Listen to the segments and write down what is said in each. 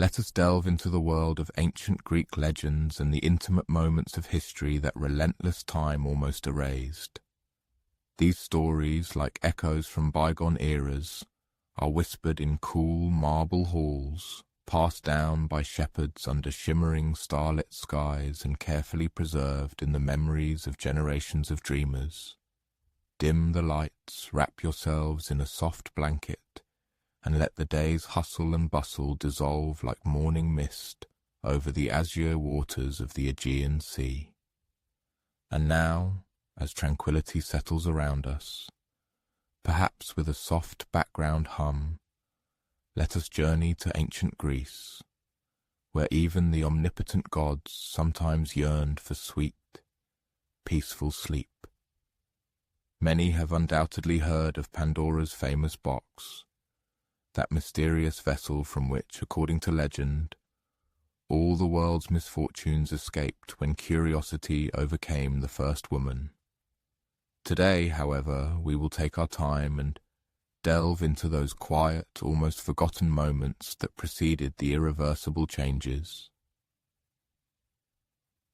Let us delve into the world of ancient Greek legends and the intimate moments of history that relentless time almost erased. These stories, like echoes from bygone eras, are whispered in cool marble halls, passed down by shepherds under shimmering starlit skies and carefully preserved in the memories of generations of dreamers. Dim the lights, wrap yourselves in a soft blanket, and let the day's hustle and bustle dissolve like morning mist over the azure waters of the Aegean Sea. And now, as tranquility settles around us, perhaps with a soft background hum, let us journey to ancient Greece, where even the omnipotent gods sometimes yearned for sweet, peaceful sleep. Many have undoubtedly heard of Pandora's famous box, that mysterious vessel from which, according to legend, all the world's misfortunes escaped when curiosity overcame the first woman. Today, however, we will take our time and delve into those quiet, almost forgotten moments that preceded the irreversible changes.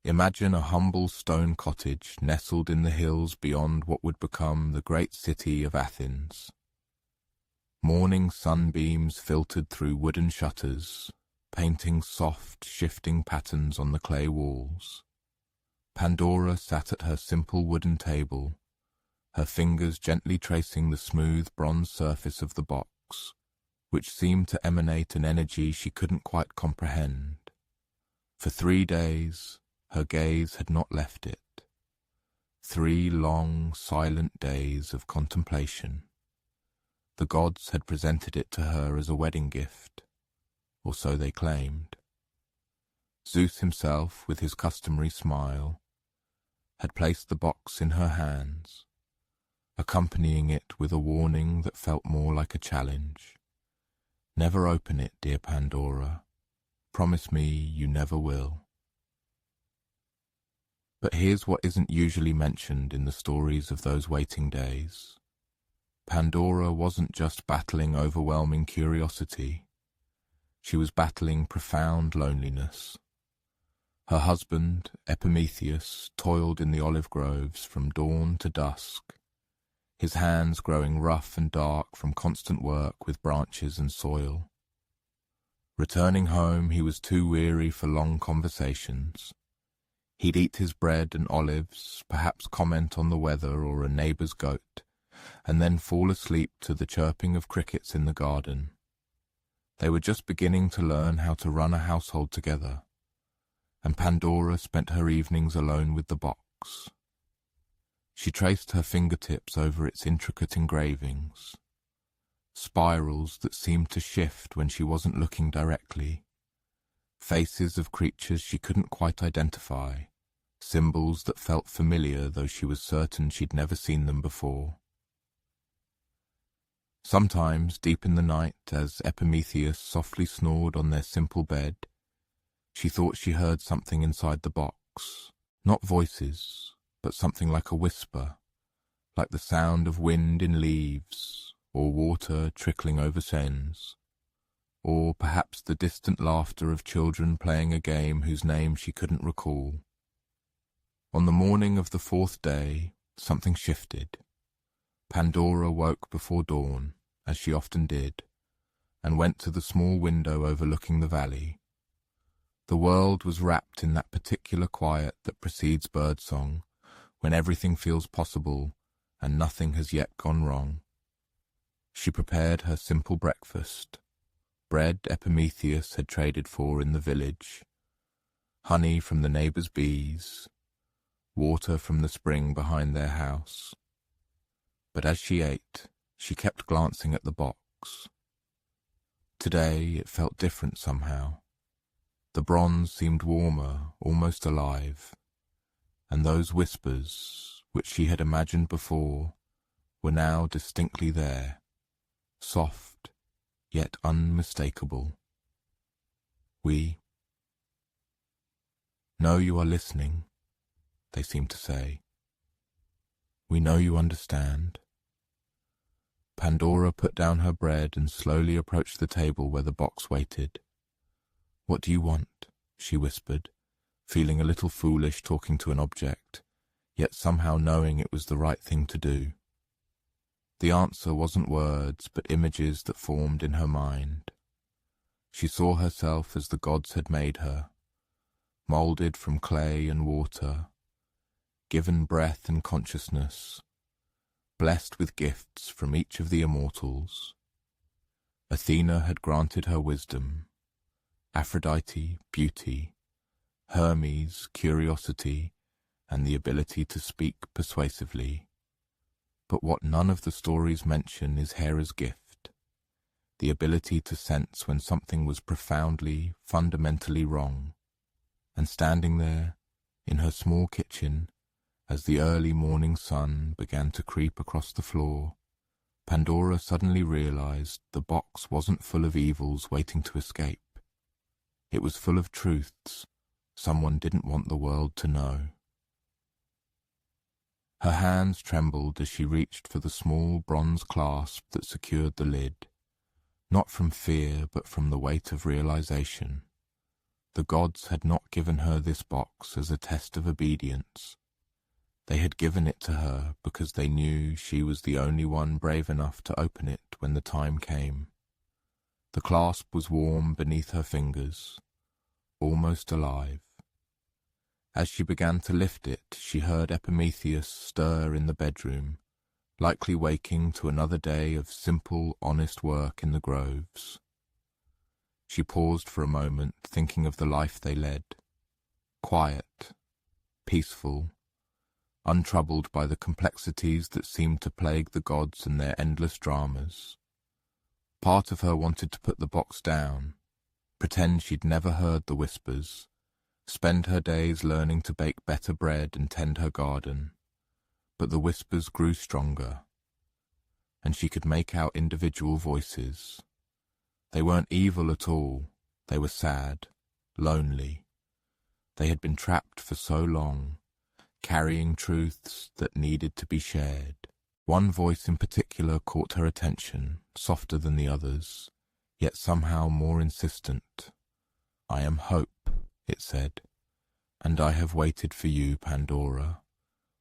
Imagine a humble stone cottage nestled in the hills beyond what would become the great city of Athens. Morning sunbeams filtered through wooden shutters, painting soft, shifting patterns on the clay walls. Pandora sat at her simple wooden table, her fingers gently tracing the smooth bronze surface of the box, which seemed to emanate an energy she couldn't quite comprehend. For 3 days, her gaze had not left it. 3 long, silent days of contemplation. The gods had presented it to her as a wedding gift, or so they claimed. Zeus himself, with his customary smile, had placed the box in her hands, accompanying it with a warning that felt more like a challenge. Never open it, dear Pandora. Promise me you never will. But here's what isn't usually mentioned in the stories of those waiting days. Pandora wasn't just battling overwhelming curiosity. She was battling profound loneliness. Her husband, Epimetheus, toiled in the olive groves from dawn to dusk, his hands growing rough and dark from constant work with branches and soil. Returning home, he was too weary for long conversations. He'd eat his bread and olives, perhaps comment on the weather or a neighbour's goat, and then fall asleep to the chirping of crickets in the garden. They were just beginning to learn how to run a household together, and Pandora spent her evenings alone with the box. She traced her fingertips over its intricate engravings, spirals that seemed to shift when she wasn't looking directly, faces of creatures she couldn't quite identify, symbols that felt familiar though she was certain she'd never seen them before. Sometimes, deep in the night, as Epimetheus softly snored on their simple bed, she thought she heard something inside the box, not voices, but something like a whisper, like the sound of wind in leaves, or water trickling over sands, or perhaps the distant laughter of children playing a game whose name she couldn't recall. On the morning of the 4th day, something shifted. Pandora woke before dawn, as she often did, and went to the small window overlooking the valley. The world was wrapped in that particular quiet that precedes birdsong, when everything feels possible and nothing has yet gone wrong. She prepared her simple breakfast, bread Epimetheus had traded for in the village, honey from the neighbour's bees, water from the spring behind their house. But as she ate, she kept glancing at the box. Today it felt different somehow. The bronze seemed warmer, almost alive, and those whispers, which she had imagined before, were now distinctly there, soft, yet unmistakable. We know you are listening, they seemed to say. We know you understand. Pandora put down her bread and slowly approached the table where the box waited. "What do you want?" she whispered, feeling a little foolish talking to an object, yet somehow knowing it was the right thing to do. The answer wasn't words, but images that formed in her mind. She saw herself as the gods had made her, moulded from clay and water, given breath and consciousness, blessed with gifts from each of the immortals. Athena had granted her wisdom, Aphrodite, beauty, Hermes, curiosity, and the ability to speak persuasively. But what none of the stories mention is Hera's gift, the ability to sense when something was profoundly, fundamentally wrong. And standing there, in her small kitchen, as the early morning sun began to creep across the floor, Pandora suddenly realized the box wasn't full of evils waiting to escape. It was full of truths someone didn't want the world to know. Her hands trembled as she reached for the small bronze clasp that secured the lid, not from fear but from the weight of realization. The gods had not given her this box as a test of obedience. They had given it to her because they knew she was the only one brave enough to open it when the time came. The clasp was warm beneath her fingers, almost alive. As she began to lift it, she heard Epimetheus stir in the bedroom, likely waking to another day of simple, honest work in the groves. She paused for a moment, thinking of the life they led. Quiet, peaceful, untroubled by the complexities that seemed to plague the gods and their endless dramas. Part of her wanted to put the box down, pretend she'd never heard the whispers, spend her days learning to bake better bread and tend her garden. But the whispers grew stronger, and she could make out individual voices. They weren't evil at all. They were sad, lonely. They had been trapped for so long, carrying truths that needed to be shared. One voice in particular caught her attention, softer than the others, yet somehow more insistent. "I am hope," it said, "and I have waited for you, Pandora.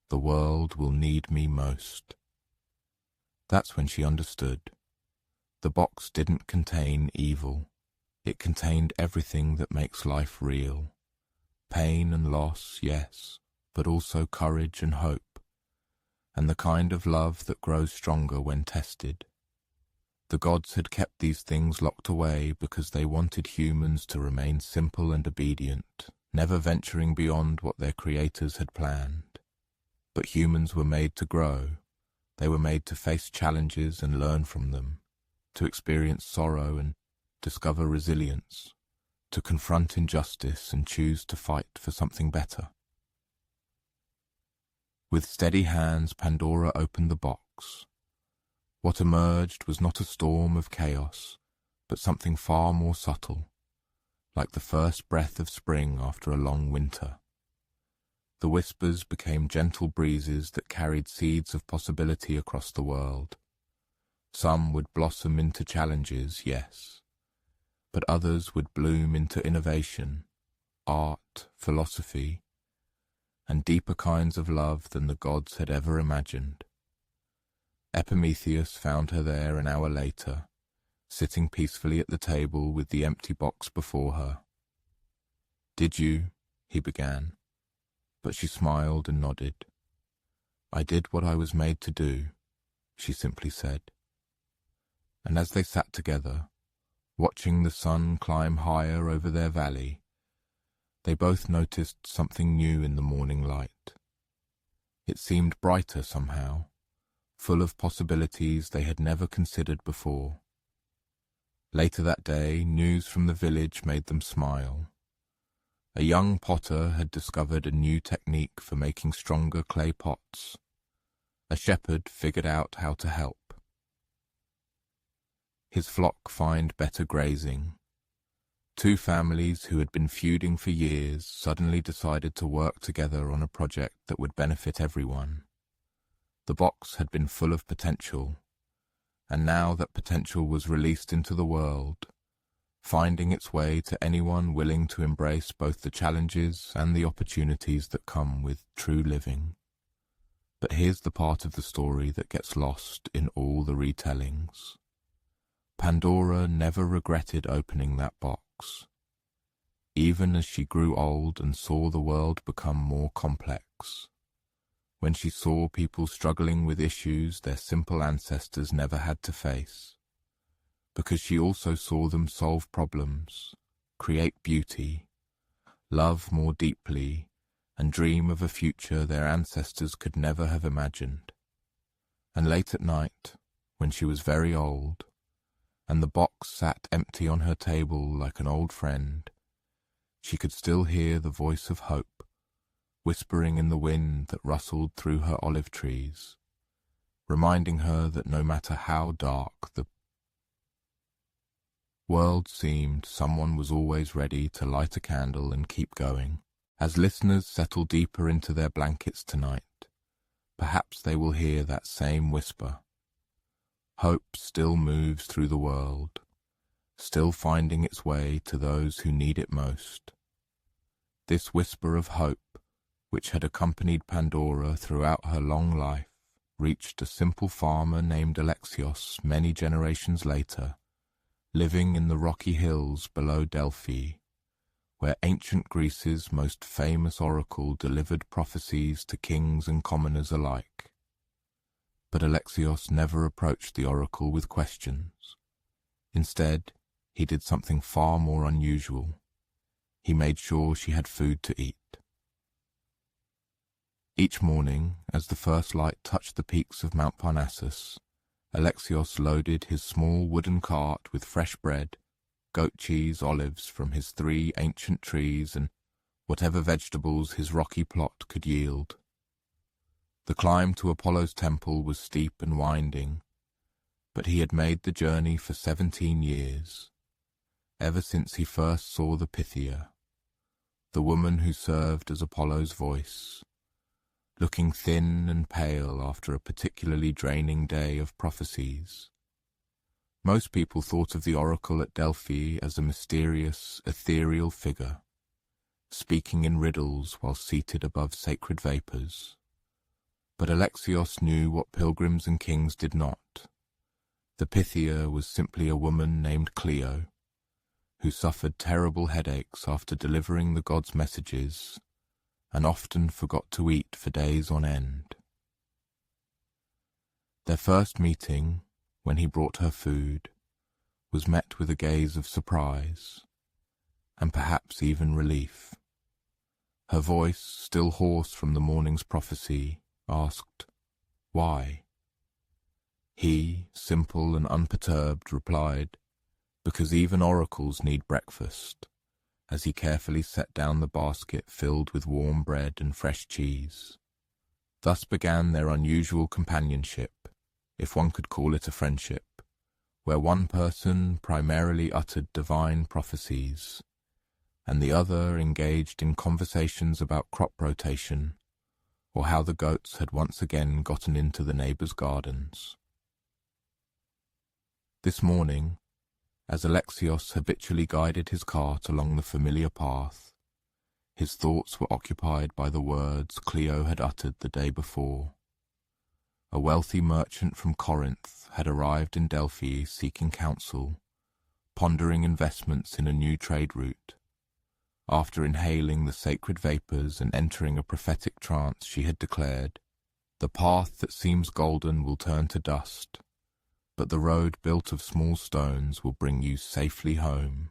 The world will need me most." That's when she understood. The box didn't contain evil. It contained everything that makes life real. Pain and loss, yes, but also courage and hope, and the kind of love that grows stronger when tested. The gods had kept these things locked away because they wanted humans to remain simple and obedient, never venturing beyond what their creators had planned. But humans were made to grow. They were made to face challenges and learn from them, to experience sorrow and discover resilience, to confront injustice and choose to fight for something better. With steady hands, Pandora opened the box. What emerged was not a storm of chaos, but something far more subtle, like the first breath of spring after a long winter. The whispers became gentle breezes that carried seeds of possibility across the world. Some would blossom into challenges, yes, but others would bloom into innovation, art, philosophy, and deeper kinds of love than the gods had ever imagined. Epimetheus found her there an hour later, sitting peacefully at the table with the empty box before her. "Did you?" he began, but she smiled and nodded. "I did what I was made to do," she simply said. And as they sat together, watching the sun climb higher over their valley, they both noticed something new in the morning light. It seemed brighter somehow, full of possibilities they had never considered before. Later that day, news from the village made them smile. A young potter had discovered a new technique for making stronger clay pots. A shepherd figured out how to help his flock find better grazing. Two families who had been feuding for years suddenly decided to work together on a project that would benefit everyone. The box had been full of potential, and now that potential was released into the world, finding its way to anyone willing to embrace both the challenges and the opportunities that come with true living. But here's the part of the story that gets lost in all the retellings. Pandora never regretted opening that box. Even as she grew old and saw the world become more complex, when she saw people struggling with issues their simple ancestors never had to face, because she also saw them solve problems, create beauty, love more deeply, and dream of a future their ancestors could never have imagined. And late at night, when she was very old, and the box sat empty on her table like an old friend, she could still hear the voice of hope whispering in the wind that rustled through her olive trees, reminding her that no matter how dark the world seemed, someone was always ready to light a candle and keep going. As listeners settle deeper into their blankets tonight, perhaps they will hear that same whisper. Hope still moves through the world, still finding its way to those who need it most. This whisper of hope, which had accompanied Pandora throughout her long life, reached a simple farmer named Alexios many generations later, living in the rocky hills below Delphi, where ancient Greece's most famous oracle delivered prophecies to kings and commoners alike. But Alexios never approached the oracle with questions. Instead, he did something far more unusual. He made sure she had food to eat. Each morning, as the first light touched the peaks of Mount Parnassus, Alexios loaded his small wooden cart with fresh bread, goat cheese, olives from his 3 ancient trees, and whatever vegetables his rocky plot could yield. The climb to Apollo's temple was steep and winding, but he had made the journey for 17 years, ever since he first saw the Pythia, the woman who served as Apollo's voice, looking thin and pale after a particularly draining day of prophecies. Most people thought of the oracle at Delphi as a mysterious, ethereal figure, speaking in riddles while seated above sacred vapors. But Alexios knew what pilgrims and kings did not. The Pythia was simply a woman named Clio, who suffered terrible headaches after delivering the gods' messages and often forgot to eat for days on end. Their first meeting, when he brought her food, was met with a gaze of surprise, and perhaps even relief. Her voice, still hoarse from the morning's prophecy, asked, "Why?" He, simple and unperturbed, replied, "Because even oracles need breakfast," as he carefully set down the basket filled with warm bread and fresh cheese. Thus began their unusual companionship, if one could call it a friendship, where one person primarily uttered divine prophecies, and the other engaged in conversations about crop rotation, or how the goats had once again gotten into the neighbors' gardens. This morning, as Alexios habitually guided his cart along the familiar path, his thoughts were occupied by the words Clio had uttered the day before. A wealthy merchant from Corinth had arrived in Delphi seeking counsel, pondering investments in a new trade route. After inhaling the sacred vapors and entering a prophetic trance, she had declared, "The path that seems golden will turn to dust, but the road built of small stones will bring you safely home."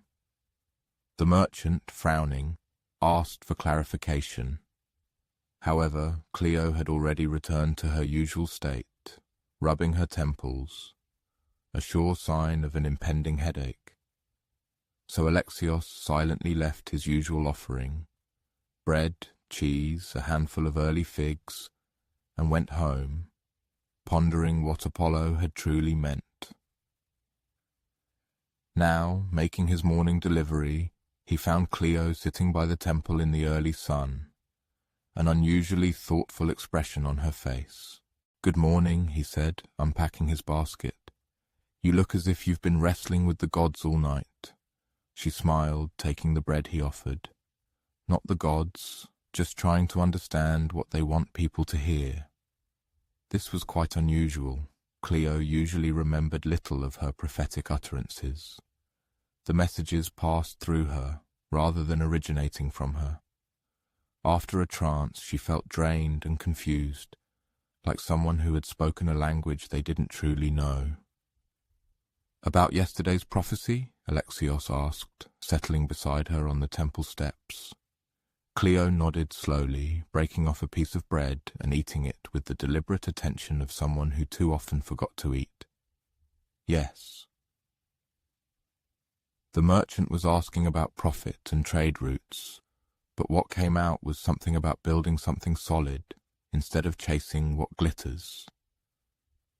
The merchant, frowning, asked for clarification. However, Clio had already returned to her usual state, rubbing her temples, a sure sign of an impending headache. So Alexios silently left his usual offering, bread, cheese, a handful of early figs, and went home, pondering what Apollo had truly meant. Now, making his morning delivery, he found Clio sitting by the temple in the early sun, an unusually thoughtful expression on her face. "Good morning," he said, unpacking his basket. "You look as if you've been wrestling with the gods all night. She smiled, taking the bread he offered. Not the gods, just trying to understand what they want people to hear. This was quite unusual. Cleo usually remembered little of her prophetic utterances. The messages passed through her, rather than originating from her. After a trance, she felt drained and confused, like someone who had spoken a language they didn't truly know. "About yesterday's prophecy?" Alexios asked, settling beside her on the temple steps. Cleo nodded slowly, breaking off a piece of bread and eating it with the deliberate attention of someone who too often forgot to eat. "Yes." The merchant was asking about profit and trade routes, but what came out was something about building something solid, instead of chasing what glitters.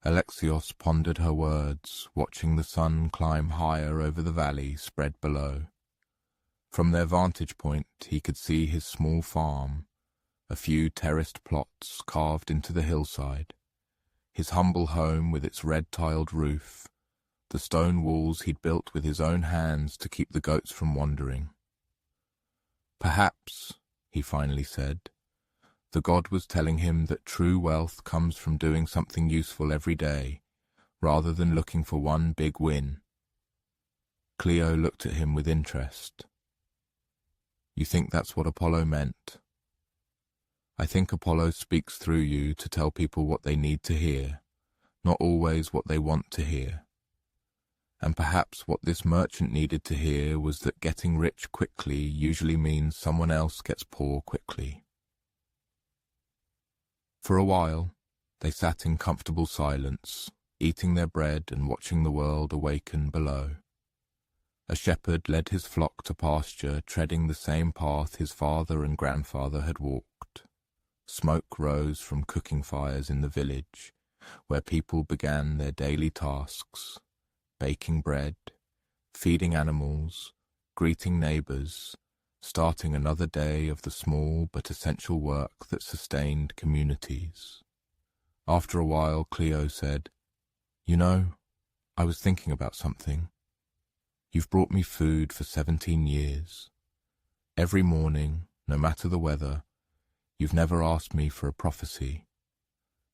Alexios pondered her words, watching the sun climb higher over the valley spread below. From their vantage point, he could see his small farm, a few terraced plots carved into the hillside, his humble home with its red-tiled roof, the stone walls he'd built with his own hands to keep the goats from wandering. "Perhaps," he finally said, the god was telling him that true wealth comes from doing something useful every day, rather than looking for one big win. Cleo looked at him with interest. "You think that's what Apollo meant?" "I think Apollo speaks through you to tell people what they need to hear, not always what they want to hear. And perhaps what this merchant needed to hear was that getting rich quickly usually means someone else gets poor quickly." For a while, they sat in comfortable silence, eating their bread and watching the world awaken below. A shepherd led his flock to pasture, treading the same path his father and grandfather had walked. Smoke rose from cooking fires in the village, where people began their daily tasks, baking bread, feeding animals, greeting neighbors, starting another day of the small but essential work that sustained communities. After a while, Cleo said, "You know, I was thinking about something. You've brought me food for 17 years. Every morning, no matter the weather, you've never asked me for a prophecy,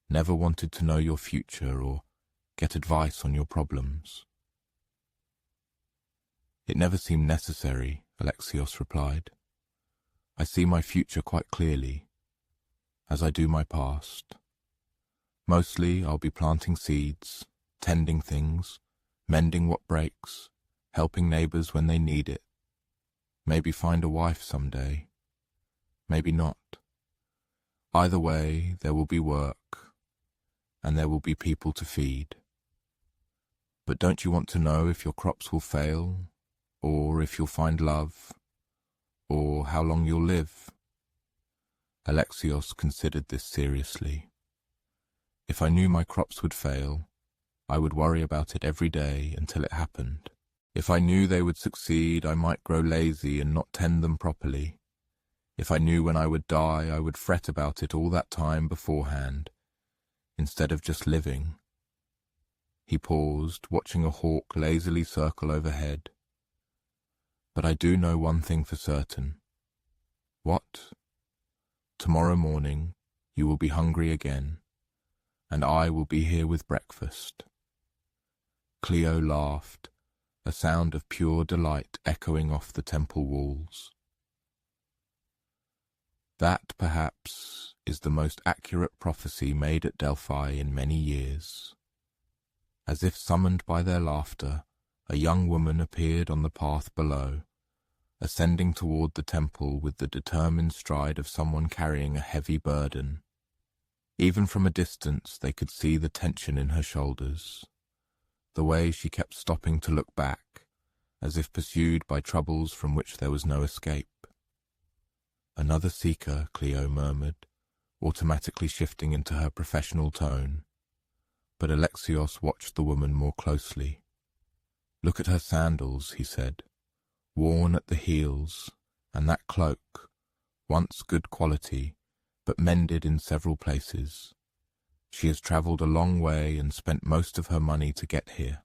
never wanted to know your future or get advice on your problems." "It never seemed necessary," Alexios replied. "I see my future quite clearly, as I do my past. Mostly I'll be planting seeds, tending things, mending what breaks, helping neighbors when they need it. Maybe find a wife someday. Maybe not. Either way, there will be work, and there will be people to feed. But don't you want to know if your crops will fail, or if you'll find love, or how long you'll live?" Alexios considered this seriously. "If I knew my crops would fail, I would worry about it every day until it happened. If I knew they would succeed, I might grow lazy and not tend them properly. If I knew when I would die, I would fret about it all that time beforehand, instead of just living." He paused, watching a hawk lazily circle overhead. "But I do know one thing for certain." "What?" "Tomorrow morning, you will be hungry again, and I will be here with breakfast." Cleo laughed, a sound of pure delight echoing off the temple walls. That, perhaps, is the most accurate prophecy made at Delphi in many years. As if summoned by their laughter, a young woman appeared on the path below, ascending toward the temple with the determined stride of someone carrying a heavy burden. Even from a distance, they could see the tension in her shoulders, the way she kept stopping to look back, as if pursued by troubles from which there was no escape. "Another seeker," Cleo murmured, automatically shifting into her professional tone. But Alexios watched the woman more closely. "Look at her sandals," he said, "worn at the heels, and that cloak, once good quality, but mended in several places. She has travelled a long way and spent most of her money to get here."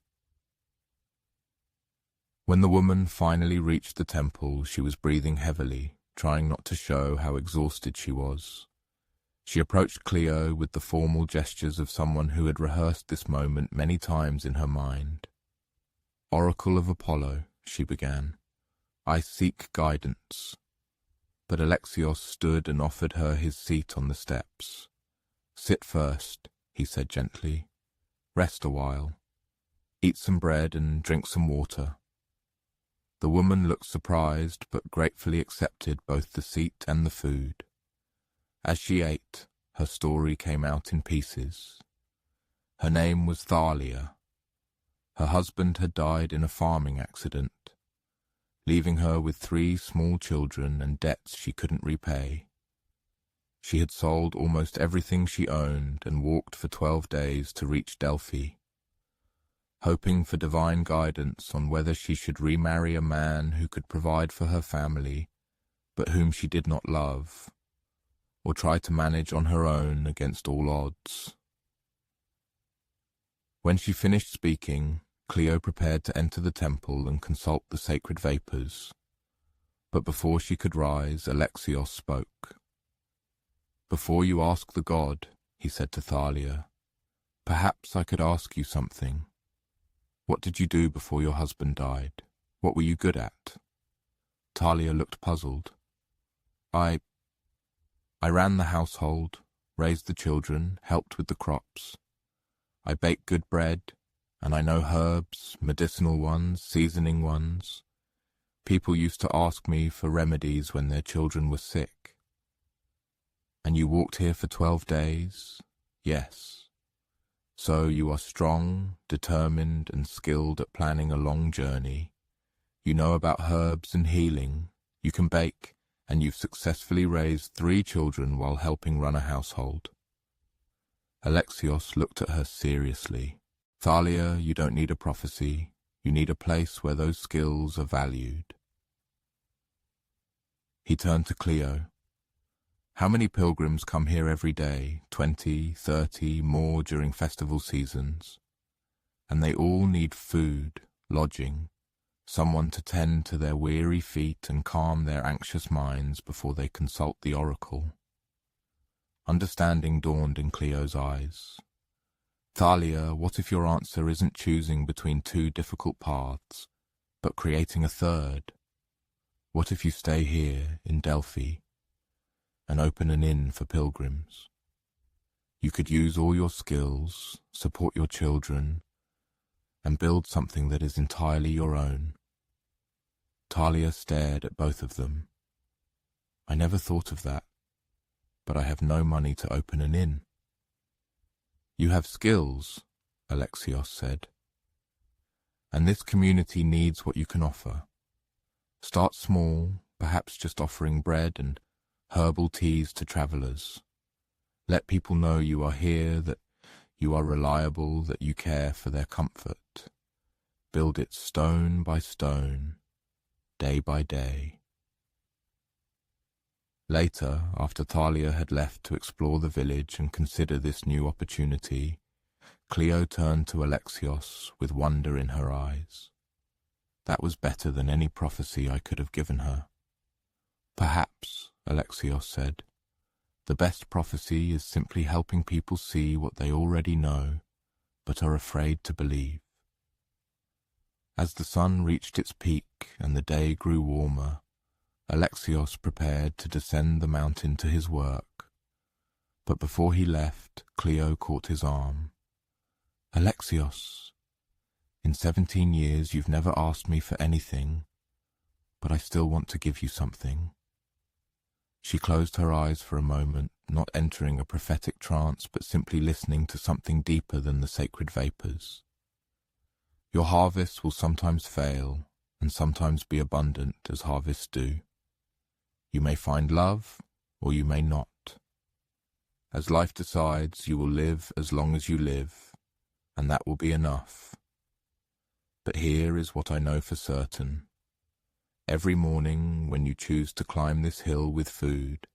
When the woman finally reached the temple, she was breathing heavily, trying not to show how exhausted she was. She approached Cleo with the formal gestures of someone who had rehearsed this moment many times in her mind. "Oracle of Apollo," she began, "I seek guidance." But Alexios stood and offered her his seat on the steps. "Sit first," he said gently. "Rest a while. Eat some bread and drink some water." The woman looked surprised but gratefully accepted both the seat and the food. As she ate, her story came out in pieces. Her name was Thalia. Her husband had died in a farming accident, leaving her with 3 small children and debts she couldn't repay. She had sold almost everything she owned and walked for 12 days to reach Delphi, hoping for divine guidance on whether she should remarry a man who could provide for her family, but whom she did not love, or try to manage on her own against all odds. When she finished speaking, Cleo prepared to enter the temple and consult the sacred vapors. But before she could rise, Alexios spoke. "Before you ask the god," he said to Thalia, "perhaps I could ask you something. What did you do before your husband died? What were you good at?" Thalia looked puzzled. I ran the household, raised the children, helped with the crops. I baked good bread, and I know herbs, medicinal ones, seasoning ones. People used to ask me for remedies when their children were sick." "And you walked here for 12 days? Yes. So you are strong, determined, and skilled at planning a long journey. You know about herbs and healing. You can bake, and you've successfully raised 3 children while helping run a household." Alexios looked at her seriously. "Thalia, you don't need a prophecy. You need a place where those skills are valued." He turned to Cleo. "How many pilgrims come here every day? 20, 30, more during festival seasons? And they all need food, lodging, someone to tend to their weary feet and calm their anxious minds before they consult the oracle." Understanding dawned in Cleo's eyes. "Thalia, what if your answer isn't choosing between 2 difficult paths, but creating a third? What if you stay here in Delphi and open an inn for pilgrims? You could use all your skills, support your children, and build something that is entirely your own." Thalia stared at both of them. "I never thought of that, but I have no money to open an inn." "You have skills," Alexios said, "and this community needs what you can offer. Start small, perhaps just offering bread and herbal teas to travelers. Let people know you are here, that you are reliable, that you care for their comfort. Build it stone by stone, day by day." Later, after Thalia had left to explore the village and consider this new opportunity, Cleo turned to Alexios with wonder in her eyes. "That was better than any prophecy I could have given her." "Perhaps," Alexios said, "the best prophecy is simply helping people see what they already know, but are afraid to believe." As the sun reached its peak and the day grew warmer, Alexios prepared to descend the mountain to his work. But before he left, Cleo caught his arm. "Alexios, in 17 years you've never asked me for anything, but I still want to give you something." She closed her eyes for a moment, not entering a prophetic trance, but simply listening to something deeper than the sacred vapors. "Your harvests will sometimes fail, and sometimes be abundant, as harvests do. You may find love, or you may not. As life decides, you will live as long as you live, and that will be enough. But here is what I know for certain. Every morning, when you choose to climb this hill with food,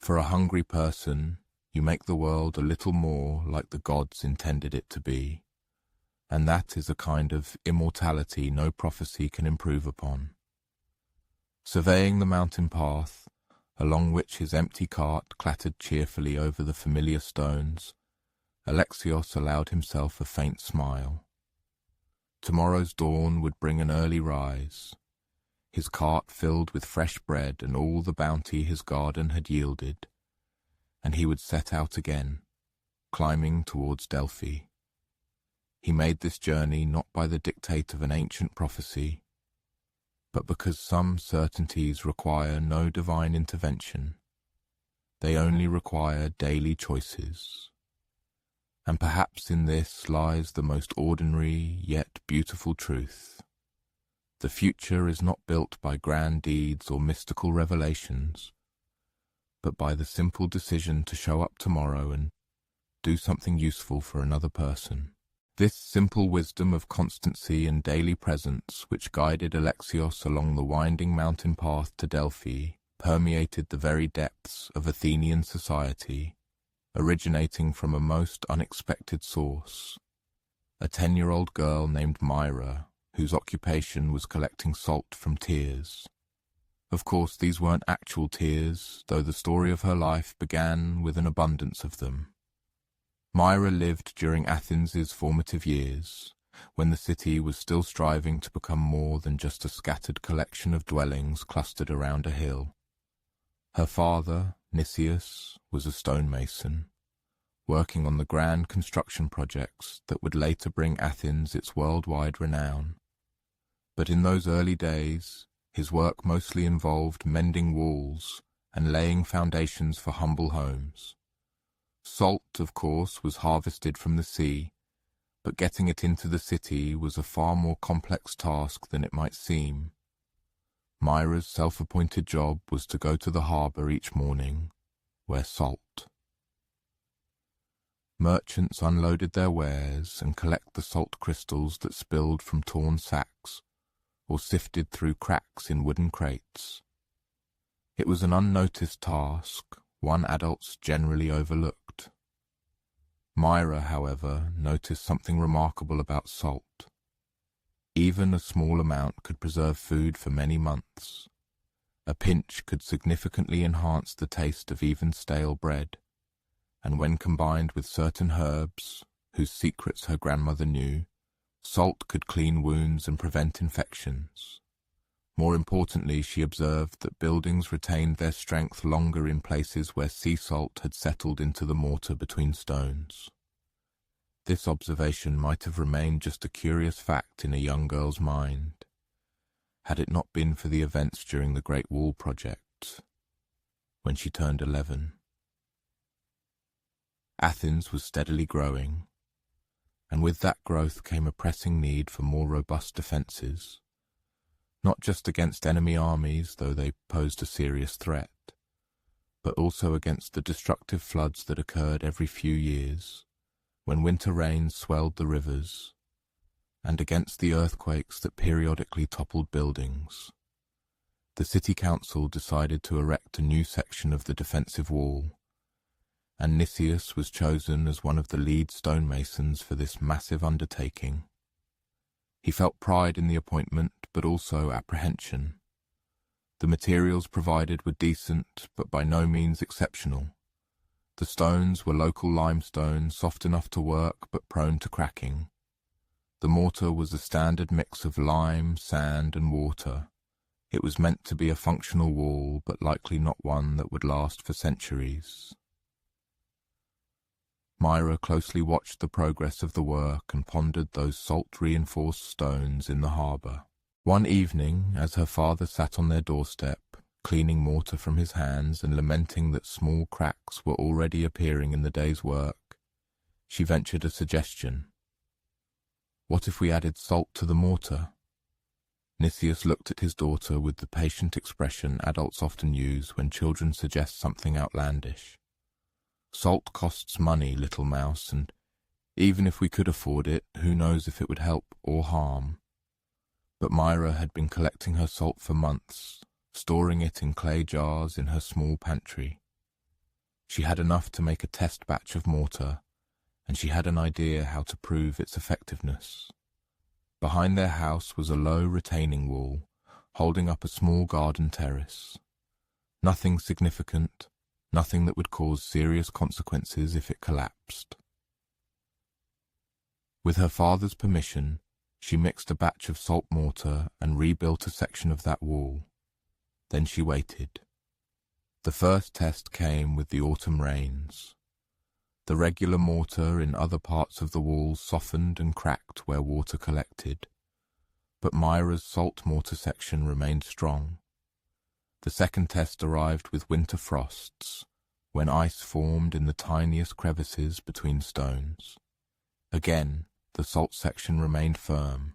for a hungry person, you make the world a little more like the gods intended it to be. and that is a kind of immortality no prophecy can improve upon. Surveying the mountain path, along which his empty cart clattered cheerfully over the familiar stones, Alexios allowed himself a faint smile. Tomorrow's dawn would bring an early rise, his cart filled with fresh bread and all the bounty his garden had yielded, and he would set out again, climbing towards Delphi. He made this journey not by the dictate of an ancient prophecy, but because some certainties require no divine intervention. They only require daily choices. And perhaps in this lies the most ordinary yet beautiful truth. The future is not built by grand deeds or mystical revelations, but by the simple decision to show up tomorrow and do something useful for another person. This simple wisdom of constancy and daily presence, which guided Alexios along the winding mountain path to Delphi, permeated the very depths of Athenian society, originating from a most unexpected source. A 10-year-old girl named Myra, whose occupation was collecting salt from tears. Of course, these weren't actual tears, though the story of her life began with an abundance of them. Myra lived during Athens' formative years, when the city was still striving to become more than just a scattered collection of dwellings clustered around a hill. Her father, Nicias, was a stonemason, working on the grand construction projects that would later bring Athens its worldwide renown. But in those early days, his work mostly involved mending walls and laying foundations for humble homes. Salt, of course, was harvested from the sea, but getting it into the city was a far more complex task than it might seem. Myra's self-appointed job was to go to the harbour each morning, where salt. Merchants unloaded their wares and collect the salt crystals that spilled from torn sacks or sifted through cracks in wooden crates. It was an unnoticed task, one adults generally overlooked. Myra, however, noticed something remarkable about salt. Even a small amount could preserve food for many months. A pinch could significantly enhance the taste of even stale bread, and when combined with certain herbs, whose secrets her grandmother knew, salt could clean wounds and prevent infections. More importantly, she observed that buildings retained their strength longer in places where sea salt had settled into the mortar between stones. This observation might have remained just a curious fact in a young girl's mind, had it not been for the events during the Great Wall project, when she turned 11. Athens was steadily growing, and with that growth came a pressing need for more robust defences, not just against enemy armies, though they posed a serious threat, but also against the destructive floods that occurred every few years, when winter rains swelled the rivers, and against the earthquakes that periodically toppled buildings. The city council decided to erect a new section of the defensive wall, and Nicias was chosen as one of the lead stonemasons for this massive undertaking. He felt pride in the appointment, but also apprehension. The materials provided were decent, but by no means exceptional. The stones were local limestone, soft enough to work, but prone to cracking. The mortar was a standard mix of lime, sand, and water. It was meant to be a functional wall, but likely not one that would last for centuries. Myra closely watched the progress of the work and pondered those salt-reinforced stones in the harbour. One evening, as her father sat on their doorstep, cleaning mortar from his hands and lamenting that small cracks were already appearing in the day's work, she ventured a suggestion. What if we added salt to the mortar? Nicias looked at his daughter with the patient expression adults often use when children suggest something outlandish. Salt costs money, little mouse, and even if we could afford it, who knows if it would help or harm. But Myra had been collecting her salt for months, storing it in clay jars in her small pantry. She had enough to make a test batch of mortar, and she had an idea how to prove its effectiveness. Behind their house was a low retaining wall, holding up a small garden terrace. Nothing significant, nothing that would cause serious consequences if it collapsed. With her father's permission, she mixed a batch of salt mortar and rebuilt a section of that wall. Then she waited. The first test came with the autumn rains. The regular mortar in other parts of the walls softened and cracked where water collected, but Myra's salt mortar section remained strong. The second test arrived with winter frosts, when ice formed in the tiniest crevices between stones. Again, the salt section remained firm,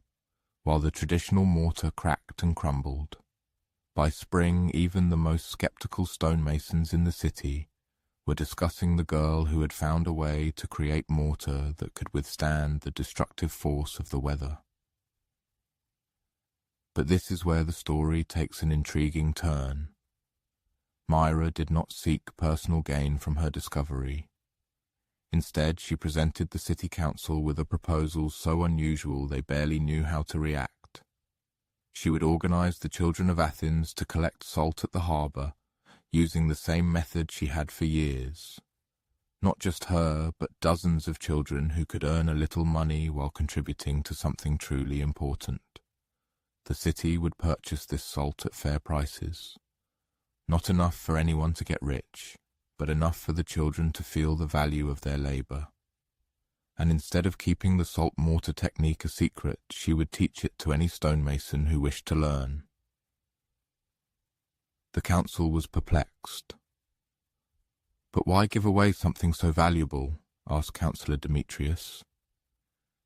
while the traditional mortar cracked and crumbled. By spring, even the most skeptical stonemasons in the city were discussing the girl who had found a way to create mortar that could withstand the destructive force of the weather. But this is where the story takes an intriguing turn. Myra did not seek personal gain from her discovery. Instead, she presented the city council with a proposal so unusual they barely knew how to react. She would organize the children of Athens to collect salt at the harbor, using the same method she had for years. Not just her, but dozens of children who could earn a little money while contributing to something truly important. The city would purchase this salt at fair prices. Not enough for anyone to get rich, but enough for the children to feel the value of their labor. And instead of keeping the salt mortar technique a secret, she would teach it to any stonemason who wished to learn. The council was perplexed. "But why give away something so valuable?" asked Councillor Demetrius.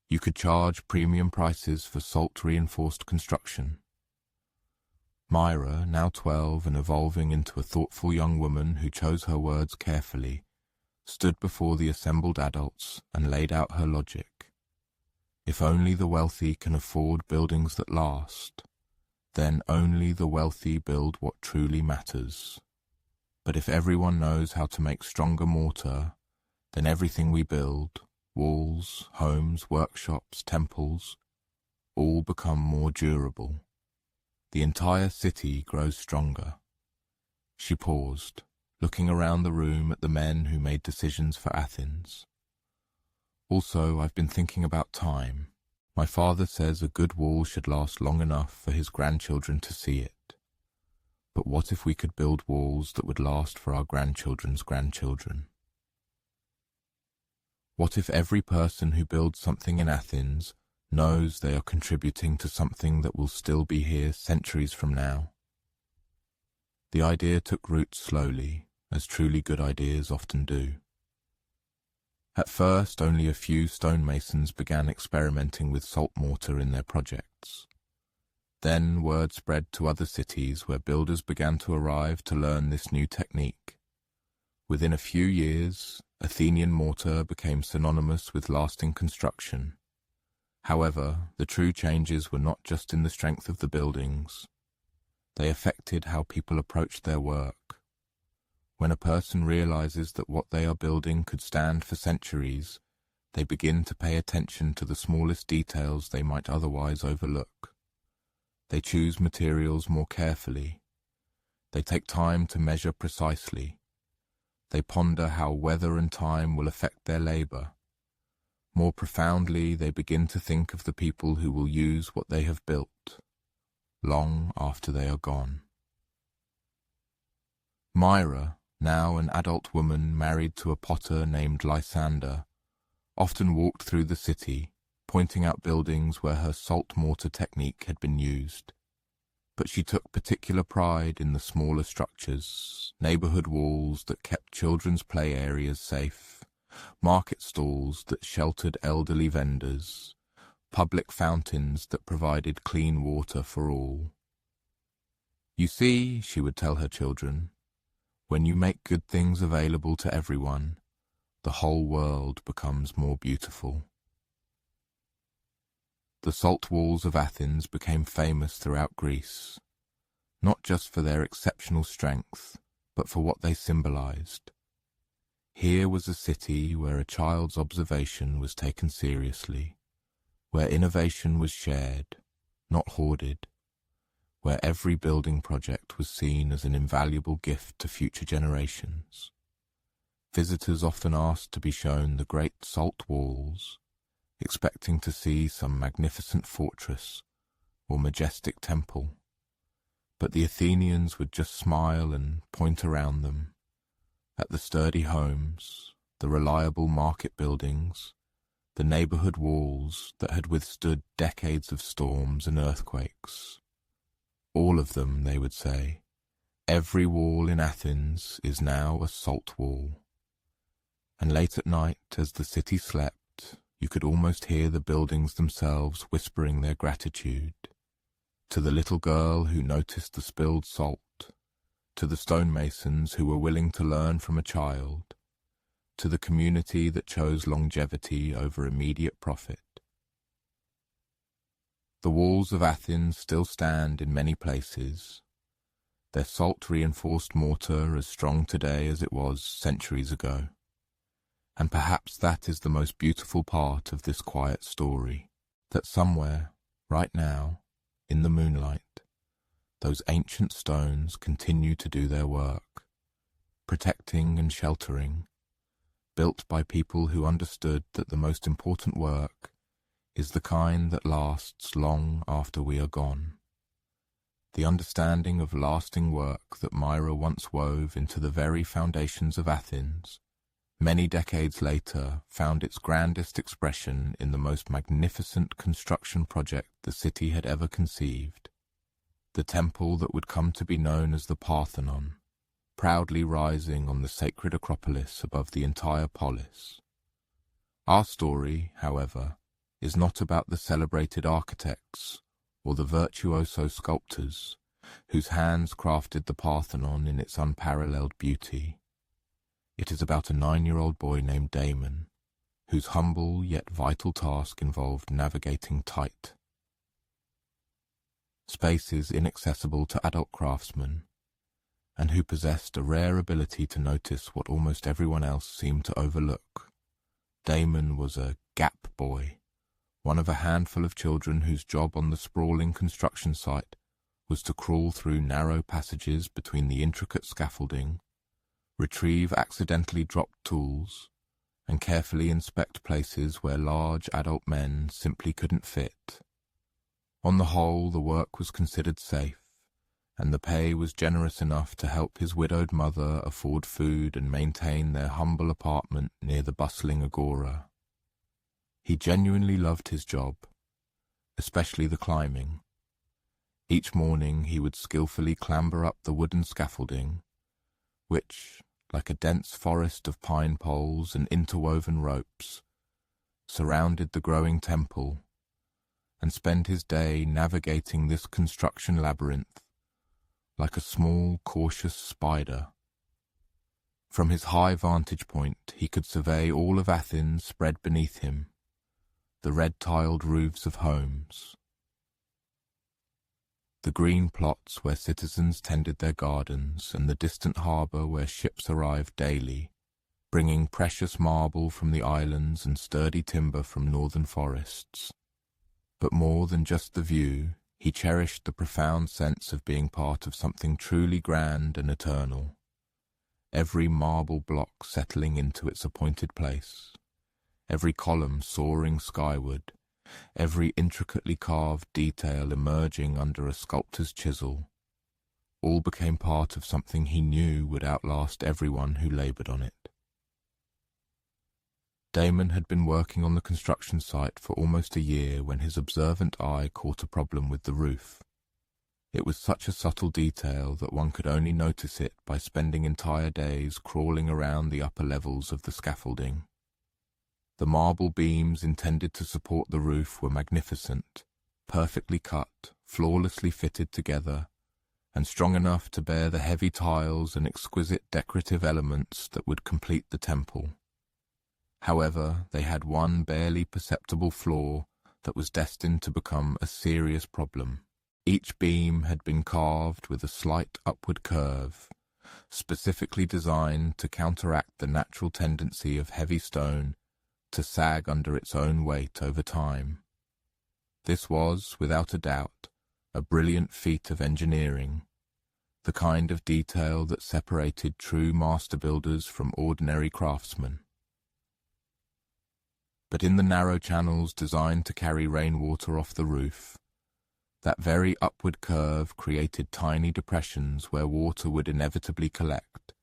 "You could charge premium prices for salt-reinforced construction." Myra, now 12 and evolving into a thoughtful young woman who chose her words carefully, stood before the assembled adults and laid out her logic. If only the wealthy can afford buildings that last, then only the wealthy build what truly matters. But if everyone knows how to make stronger mortar, then everything we build, walls, homes, workshops, temples, all become more durable. The entire city grows stronger. She paused, looking around the room at the men who made decisions for Athens. "Also, I've been thinking about time. My father says a good wall should last long enough for his grandchildren to see it. But what if we could build walls that would last for our grandchildren's grandchildren? What if every person who builds something in Athens knows they are contributing to something that will still be here centuries from now?" The idea took root slowly, as truly good ideas often do. At first, only a few stonemasons began experimenting with salt mortar in their projects. Then word spread to other cities where builders began to arrive to learn this new technique. Within a few years, Athenian mortar became synonymous with lasting construction. However, the true changes were not just in the strength of the buildings. They affected how people approached their work. When a person realizes that what they are building could stand for centuries, they begin to pay attention to the smallest details they might otherwise overlook. They choose materials more carefully. They take time to measure precisely. They ponder how weather and time will affect their labor. More profoundly, they begin to think of the people who will use what they have built, long after they are gone. Myra, now an adult woman married to a potter named Lysander, often walked through the city, pointing out buildings where her salt mortar technique had been used. But she took particular pride in the smaller structures, neighborhood walls that kept children's play areas safe, market stalls that sheltered elderly vendors, public fountains that provided clean water for all. "You see," she would tell her children, "when you make good things available to everyone, the whole world becomes more beautiful." The salt walls of Athens became famous throughout Greece, not just for their exceptional strength, but for what they symbolized. Here was a city where a child's observation was taken seriously, where innovation was shared, not hoarded, where every building project was seen as an invaluable gift to future generations. Visitors often asked to be shown the great salt walls, expecting to see some magnificent fortress or majestic temple. But the Athenians would just smile and point around them, at the sturdy homes, the reliable market buildings, the neighborhood walls that had withstood decades of storms and earthquakes. All of them, they would say. Every wall in Athens is now a salt wall. And late at night, as the city slept, you could almost hear the buildings themselves whispering their gratitude. To the little girl who noticed the spilled salt, to the stonemasons who were willing to learn from a child, to the community that chose longevity over immediate profit. The walls of Athens still stand in many places, their salt-reinforced mortar as strong today as it was centuries ago. And perhaps that is the most beautiful part of this quiet story, that somewhere, right now, in the moonlight, those ancient stones continue to do their work, protecting and sheltering, built by people who understood that the most important work is the kind that lasts long after we are gone. The understanding of lasting work that Myra once wove into the very foundations of Athens, many decades later, found its grandest expression in the most magnificent construction project the city had ever conceived, the temple that would come to be known as the Parthenon, proudly rising on the sacred Acropolis above the entire polis. Our story, however, is not about the celebrated architects or the virtuoso sculptors whose hands crafted the Parthenon in its unparalleled beauty. It is about a 9-year-old boy named Damon, whose humble yet vital task involved navigating tight spaces inaccessible to adult craftsmen, and who possessed a rare ability to notice what almost everyone else seemed to overlook. Damon was a gap boy, one of a handful of children whose job on the sprawling construction site was to crawl through narrow passages between the intricate scaffolding, retrieve accidentally dropped tools, and carefully inspect places where large adult men simply couldn't fit. On the whole, the work was considered safe, and the pay was generous enough to help his widowed mother afford food and maintain their humble apartment near the bustling agora. He genuinely loved his job, especially the climbing. Each morning he would skillfully clamber up the wooden scaffolding, which, like a dense forest of pine poles and interwoven ropes, surrounded the growing temple, and spend his day navigating this construction labyrinth like a small, cautious spider. From his high vantage point he could survey all of Athens spread beneath him, the red-tiled roofs of homes, the green plots where citizens tended their gardens, and the distant harbour where ships arrived daily, bringing precious marble from the islands and sturdy timber from northern forests. But more than just the view, he cherished the profound sense of being part of something truly grand and eternal, every marble block settling into its appointed place, every column soaring skyward, every intricately carved detail emerging under a sculptor's chisel, all became part of something he knew would outlast everyone who laboured on it. Damon had been working on the construction site for almost a year when his observant eye caught a problem with the roof. It was such a subtle detail that one could only notice it by spending entire days crawling around the upper levels of the scaffolding. The marble beams intended to support the roof were magnificent, perfectly cut, flawlessly fitted together, and strong enough to bear the heavy tiles and exquisite decorative elements that would complete the temple. However, they had one barely perceptible flaw that was destined to become a serious problem. Each beam had been carved with a slight upward curve, specifically designed to counteract the natural tendency of heavy stone to sag under its own weight over time. This was, without a doubt, a brilliant feat of engineering, the kind of detail that separated true master builders from ordinary craftsmen. But in the narrow channels designed to carry rainwater off the roof, that very upward curve created tiny depressions where water would inevitably collect,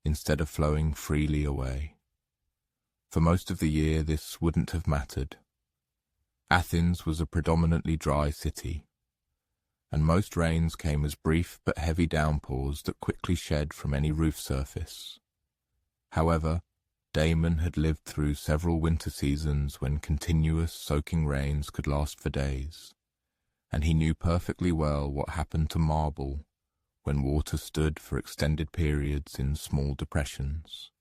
instead of flowing freely away. For most of the year this wouldn't have mattered. Athens was a predominantly dry city, and most rains came as brief but heavy downpours that quickly shed from any roof surface. However, Damon had lived through several winter seasons when continuous soaking rains could last for days, and he knew perfectly well what happened to marble when water stood for extended periods in small depressions.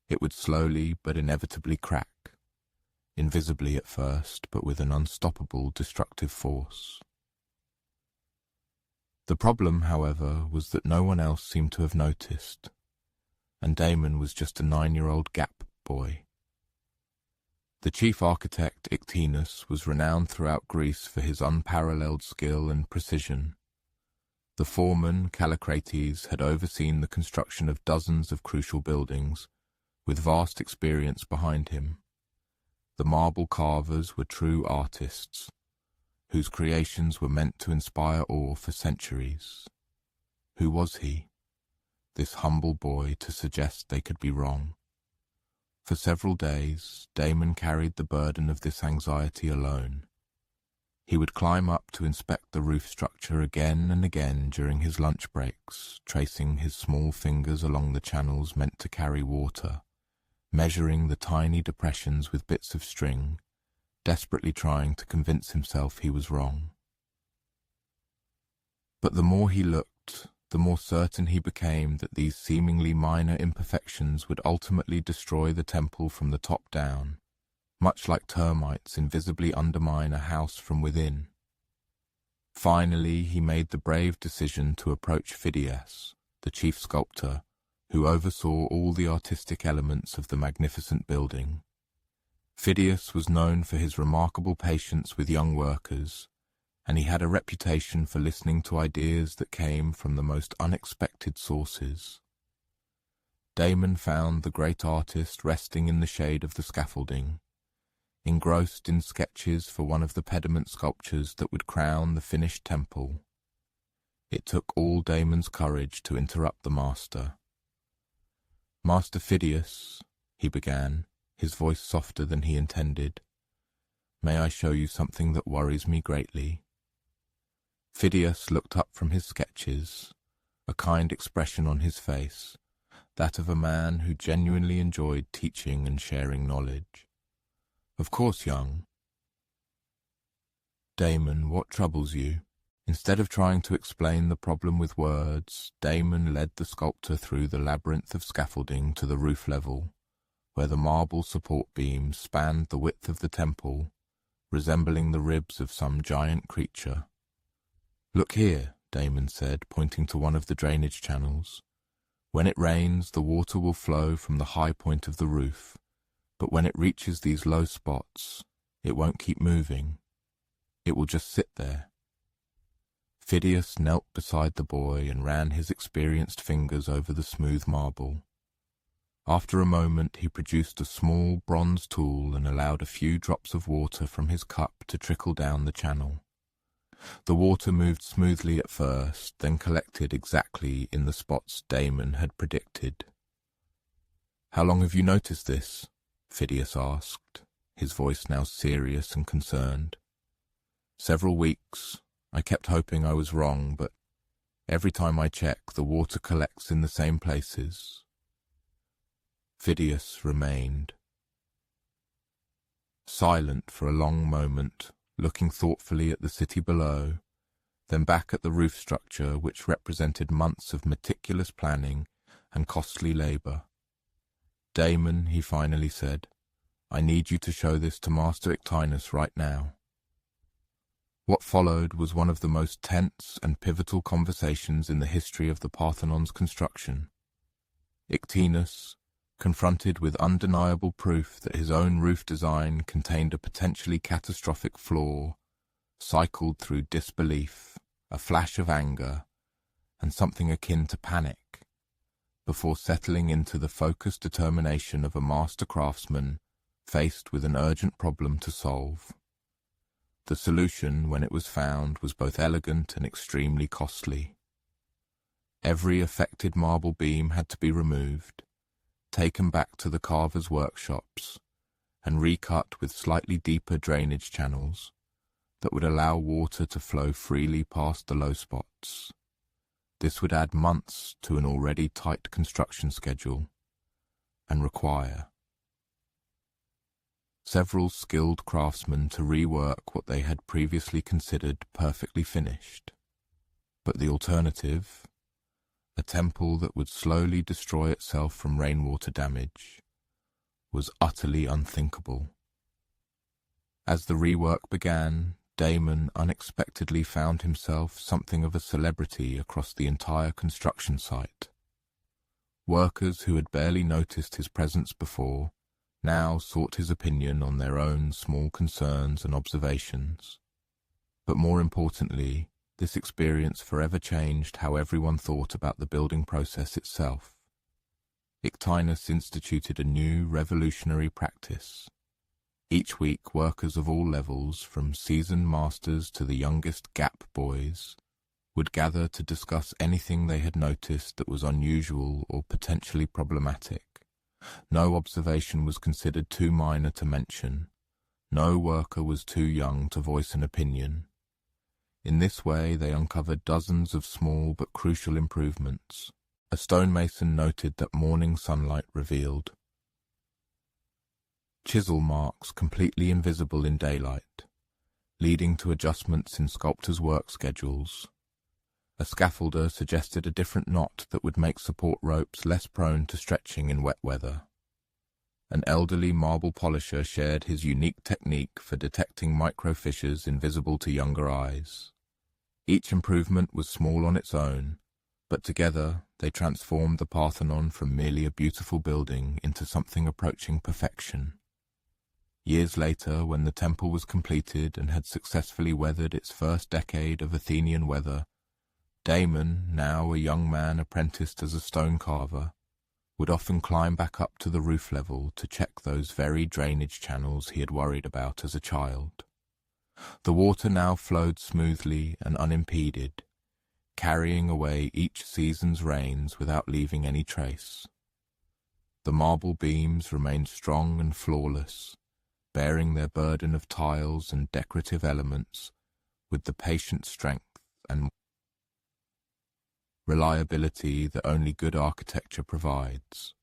It would slowly but inevitably crack, invisibly at first, but with an unstoppable destructive force. The problem, however, was that no one else seemed to have noticed, and Damon was just a 9-year-old gap boy. The chief architect, Ictinus, was renowned throughout Greece for his unparalleled skill and precision. The foreman, Callicrates, had overseen the construction of dozens of crucial buildings, with vast experience behind him. The marble carvers were true artists, whose creations were meant to inspire awe for centuries. Who was he, this humble boy, to suggest they could be wrong? For several days, Damon carried the burden of this anxiety alone. He would climb up to inspect the roof structure again and again during his lunch breaks, tracing his small fingers along the channels meant to carry water, measuring the tiny depressions with bits of string, desperately trying to convince himself he was wrong. But the more he looked, the more certain he became that these seemingly minor imperfections would ultimately destroy the temple from the top down, much like termites invisibly undermine a house from within. Finally, he made the brave decision to approach Phidias, the chief sculptor, who oversaw all the artistic elements of the magnificent building. Phidias was known for his remarkable patience with young workers, and he had a reputation for listening to ideas that came from the most unexpected sources. Damon found the great artist resting in the shade of the scaffolding, engrossed in sketches for one of the pediment sculptures that would crown the finished temple. It took all Damon's courage to interrupt the master. "Master Phidias," he began, his voice softer than he intended, "may I show you something that worries me greatly?" Phidias looked up from his sketches, a kind expression on his face, that of a man who genuinely enjoyed teaching and sharing knowledge. "Of course, young." "Damon, what troubles you?" Instead of trying to explain the problem with words, Damon led the sculptor through the labyrinth of scaffolding to the roof level, where the marble support beams spanned the width of the temple, resembling the ribs of some giant creature. "Look here," Damon said, pointing to one of the drainage channels. "When it rains, the water will flow from the high point of the roof, but when it reaches these low spots, it won't keep moving. It will just sit there." Phidias knelt beside the boy and ran his experienced fingers over the smooth marble. After a moment, he produced a small bronze tool and allowed a few drops of water from his cup to trickle down the channel. The water moved smoothly at first, then collected exactly in the spots Damon had predicted. "How long have you noticed this?" Phidias asked, his voice now serious and concerned. "Several weeks. I kept hoping I was wrong, but every time I check, the water collects in the same places." Phidias remained silent for a long moment, looking thoughtfully at the city below, then back at the roof structure, which represented months of meticulous planning and costly labor. "Damon," he finally said, "I need you to show this to Master Ictinus right now." What followed was one of the most tense and pivotal conversations in the history of the Parthenon's construction. Ictinus, confronted with undeniable proof that his own roof design contained a potentially catastrophic flaw, cycled through disbelief, a flash of anger, and something akin to panic, before settling into the focused determination of a master craftsman faced with an urgent problem to solve. The solution, when it was found, was both elegant and extremely costly. Every affected marble beam had to be removed, taken back to the carver's workshops, and recut with slightly deeper drainage channels that would allow water to flow freely past the low spots. This would add months to an already tight construction schedule and require several skilled craftsmen to rework what they had previously considered perfectly finished. But the alternative, a temple that would slowly destroy itself from rainwater damage, was utterly unthinkable. As the rework began, Damon unexpectedly found himself something of a celebrity across the entire construction site. Workers who had barely noticed his presence before now sought his opinion on their own small concerns and observations. But more importantly, this experience forever changed how everyone thought about the building process itself. Ictinus instituted a new revolutionary practice. Each week, workers of all levels, from seasoned masters to the youngest gap boys, would gather to discuss anything they had noticed that was unusual or potentially problematic. No observation was considered too minor to mention. No worker was too young to voice an opinion. In this way, they uncovered dozens of small but crucial improvements. A stonemason noted that morning sunlight revealed chisel marks completely invisible in daylight, leading to adjustments in sculptors' work schedules. A scaffolder suggested a different knot that would make support ropes less prone to stretching in wet weather. An elderly marble polisher shared his unique technique for detecting micro-fissures invisible to younger eyes. Each improvement was small on its own, but together they transformed the Parthenon from merely a beautiful building into something approaching perfection. Years later, when the temple was completed and had successfully weathered its first decade of Athenian weather, Damon, now a young man apprenticed as a stone carver, would often climb back up to the roof level to check those very drainage channels he had worried about as a child. The water now flowed smoothly and unimpeded, carrying away each season's rains without leaving any trace. The marble beams remained strong and flawless, bearing their burden of tiles and decorative elements with the patient strength and reliability that only good architecture provides.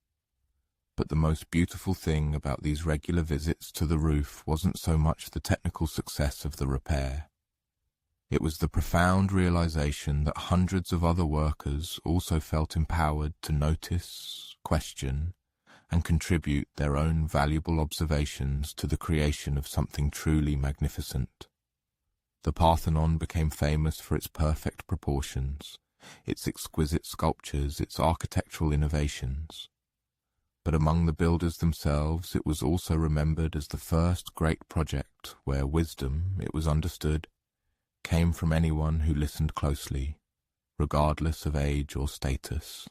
But the most beautiful thing about these regular visits to the roof wasn't so much the technical success of the repair. It was the profound realization that hundreds of other workers also felt empowered to notice, question, and contribute their own valuable observations to the creation of something truly magnificent. The Parthenon became famous for its perfect proportions, its exquisite sculptures, its architectural innovations. But among the builders themselves, it was also remembered as the first great project where wisdom, it was understood, came from anyone who listened closely, regardless of age or status.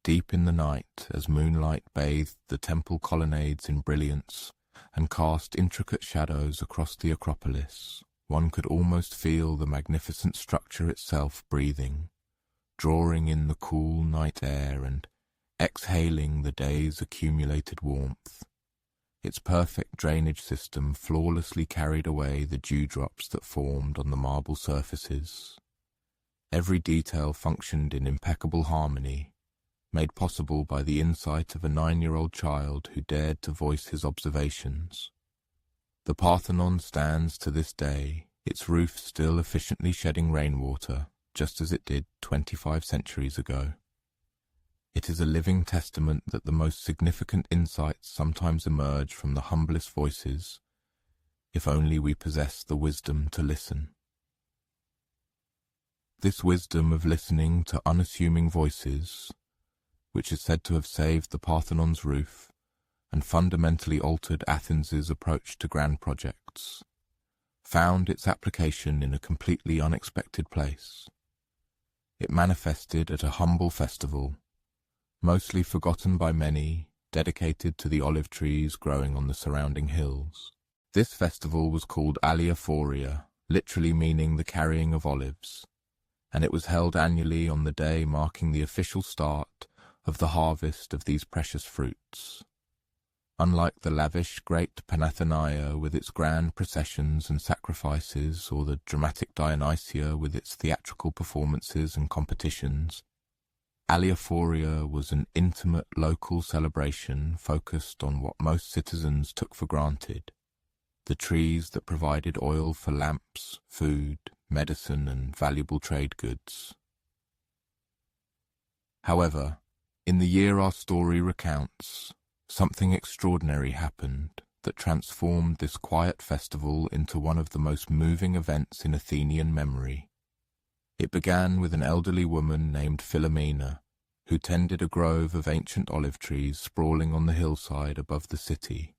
Deep in the night, as moonlight bathed the temple colonnades in brilliance and cast intricate shadows across the Acropolis, one could almost feel the magnificent structure itself breathing, drawing in the cool night air and exhaling the day's accumulated warmth. Its perfect drainage system flawlessly carried away the dewdrops that formed on the marble surfaces. Every detail functioned in impeccable harmony, made possible by the insight of a 9-year-old child who dared to voice his observations. The Parthenon stands to this day, its roof still efficiently shedding rainwater, just as it did 25 centuries ago. It is a living testament that the most significant insights sometimes emerge from the humblest voices. if only we possess the wisdom to listen. This wisdom of listening to unassuming voices, which is said to have saved the Parthenon's roof and fundamentally altered Athens's approach to grand projects, found its application in a completely unexpected place. It manifested at a humble festival, mostly forgotten by many, dedicated to the olive trees growing on the surrounding hills. This festival was called Alliophoria, literally meaning the carrying of olives, and it was held annually on the day marking the official start of the harvest of these precious fruits. Unlike the lavish Great Panathenaea with its grand processions and sacrifices, or the dramatic Dionysia with its theatrical performances and competitions, Alliophoria was an intimate local celebration focused on what most citizens took for granted: the trees that provided oil for lamps, food, medicine, and valuable trade goods. However, in the year our story recounts, something extraordinary happened that transformed this quiet festival into one of the most moving events in Athenian memory. It began with an elderly woman named Philomena, who tended a grove of ancient olive trees sprawling on the hillside above the city.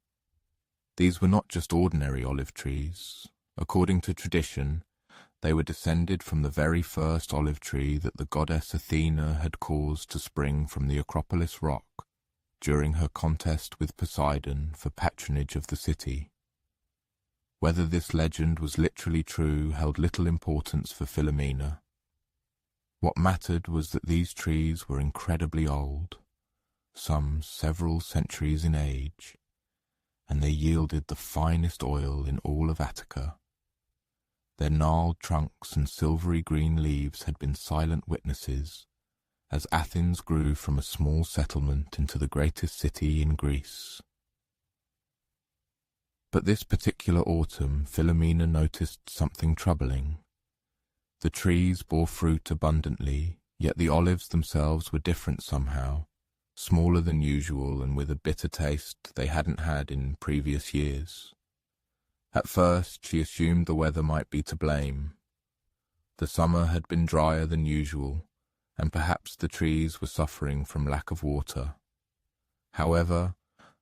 These were not just ordinary olive trees. According to tradition, they were descended from the very first olive tree that the goddess Athena had caused to spring from the Acropolis rock during her contest with Poseidon for patronage of the city. Whether this legend was literally true held little importance for Philomena. What mattered was that these trees were incredibly old, some several centuries in age, and they yielded the finest oil in all of Attica. Their gnarled trunks and silvery green leaves had been silent witnesses as Athens grew from a small settlement into the greatest city in Greece. But this particular autumn, Philomena noticed something troubling. The trees bore fruit abundantly, yet the olives themselves were different somehow, smaller than usual and with a bitter taste they hadn't had in previous years. At first she assumed the weather might be to blame. The summer had been drier than usual, and perhaps the trees were suffering from lack of water. However,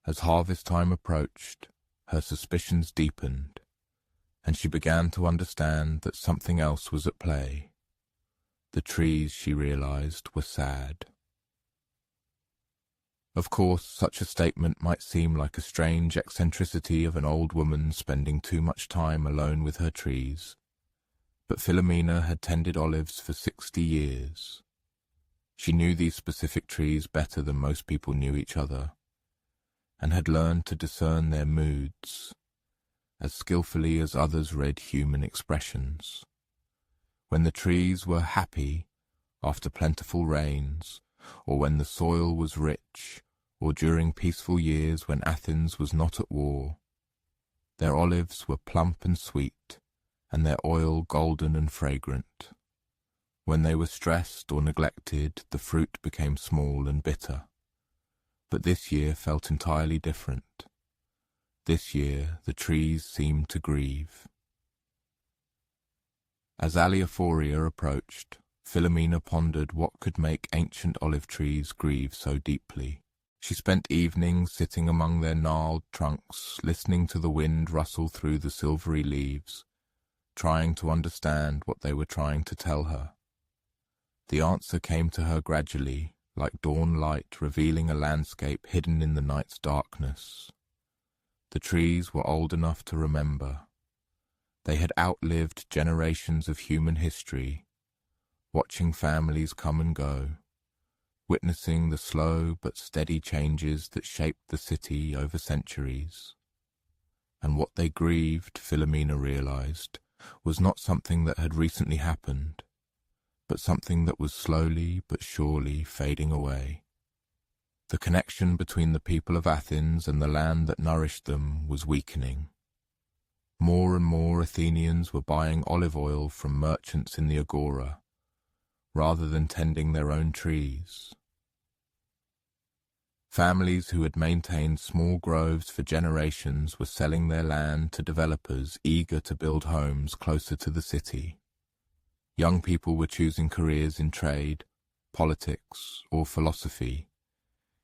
as harvest time approached, her suspicions deepened, and she began to understand that something else was at play. The trees, she realized, were sad. Of course, such a statement might seem like a strange eccentricity of an old woman spending too much time alone with her trees, but Philomena had tended olives for 60 years. She knew these specific trees better than most people knew each other, and had learned to discern their moods as skillfully as others read human expressions. When the trees were happy after plentiful rains, or when the soil was rich, or during peaceful years when Athens was not at war, their olives were plump and sweet, and their oil golden and fragrant. When they were stressed or neglected, the fruit became small and bitter. But this year felt entirely different. This year the trees seemed to grieve. As Alliophoria approached, Philomena pondered what could make ancient olive trees grieve so deeply. She spent evenings sitting among their gnarled trunks, listening to the wind rustle through the silvery leaves, trying to understand what they were trying to tell her. The answer came to her gradually, like dawn light revealing a landscape hidden in the night's darkness. The trees were old enough to remember. They had outlived generations of human history, watching families come and go, witnessing the slow but steady changes that shaped the city over centuries. And what they grieved, Philomena realized, was not something that had recently happened, but something that was slowly but surely fading away. The connection between the people of Athens and the land that nourished them was weakening. More and more Athenians were buying olive oil from merchants in the agora, rather than tending their own trees. Families who had maintained small groves for generations were selling their land to developers eager to build homes closer to the city. Young people were choosing careers in trade, politics, or philosophy,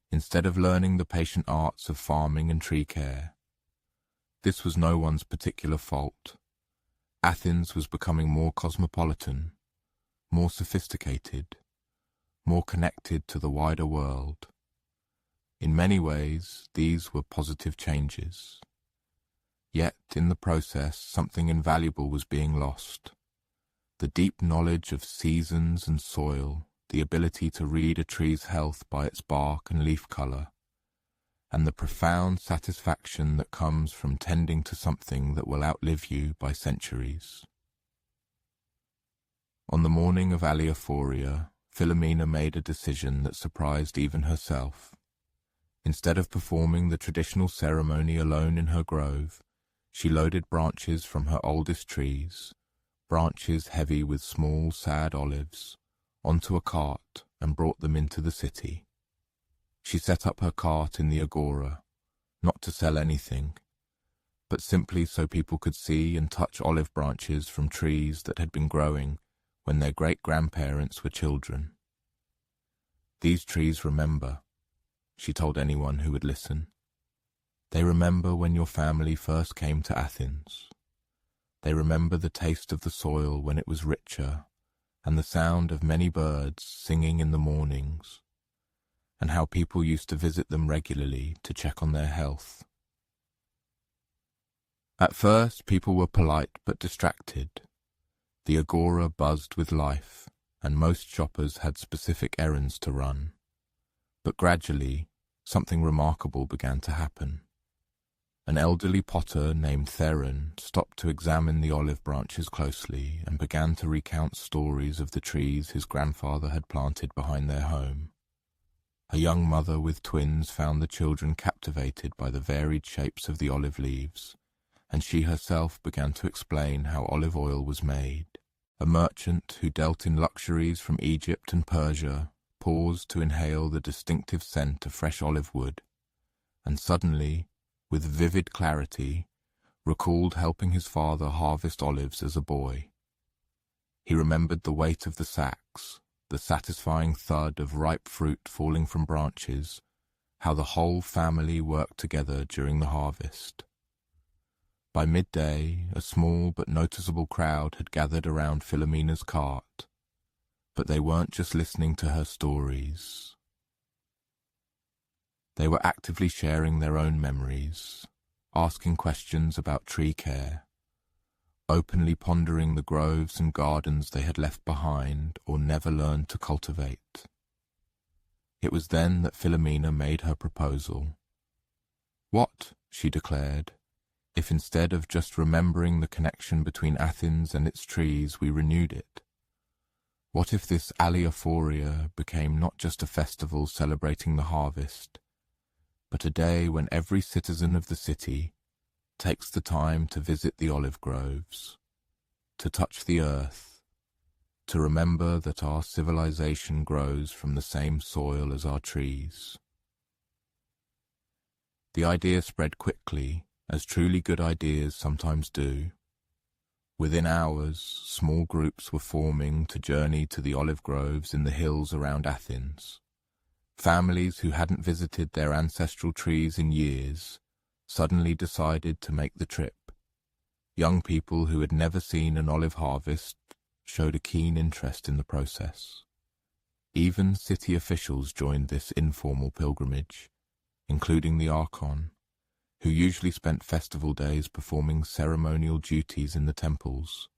instead of learning the patient arts of farming and tree care. This was no one's particular fault. Athens was becoming more cosmopolitan, more sophisticated, more connected to the wider world. In many ways, these were positive changes. Yet, in the process, something invaluable was being lost. The deep knowledge of seasons and soil, the ability to read a tree's health by its bark and leaf color, and the profound satisfaction that comes from tending to something that will outlive you by centuries. On the morning of Aleiphoria, Philomena made a decision that surprised even herself. Instead of performing the traditional ceremony alone in her grove, she loaded branches from her oldest trees, branches heavy with small, sad olives, onto a cart and brought them into the city. She set up her cart in the agora, not to sell anything, but simply so people could see and touch olive branches from trees that had been growing when their great-grandparents were children. These trees remember, she told anyone who would listen. They remember when your family first came to Athens. They remember the taste of the soil when it was richer, and the sound of many birds singing in the mornings, and how people used to visit them regularly to check on their health. At first, people were polite but distracted. The agora buzzed with life, and most shoppers had specific errands to run. But gradually, something remarkable began to happen. An elderly potter named Theron stopped to examine the olive branches closely and began to recount stories of the trees his grandfather had planted behind their home. A young mother with twins found the children captivated by the varied shapes of the olive leaves, and she herself began to explain how olive oil was made. A merchant who dealt in luxuries from Egypt and Persia paused to inhale the distinctive scent of fresh olive wood, and suddenly, with vivid clarity, recalled helping his father harvest olives as a boy. He remembered the weight of the sacks, the satisfying thud of ripe fruit falling from branches, how the whole family worked together during the harvest. By midday, a small but noticeable crowd had gathered around Philomena's cart, but they weren't just listening to her stories. They were actively sharing their own memories, asking questions about tree care, openly pondering the groves and gardens they had left behind or never learned to cultivate. It was then that Philomena made her proposal. What, she declared, if instead of just remembering the connection between Athens and its trees we renewed it? What if this Aleiphoria became not just a festival celebrating the harvest, but a day when every citizen of the city takes the time to visit the olive groves, to touch the earth, to remember that our civilization grows from the same soil as our trees? The idea spread quickly, as truly good ideas sometimes do. Within hours, small groups were forming to journey to the olive groves in the hills around Athens. Families who hadn't visited their ancestral trees in years suddenly decided to make the trip. Young people who had never seen an olive harvest showed a keen interest in the process. Even city officials joined this informal pilgrimage, including the Archon, who usually spent festival days performing ceremonial duties in the temples.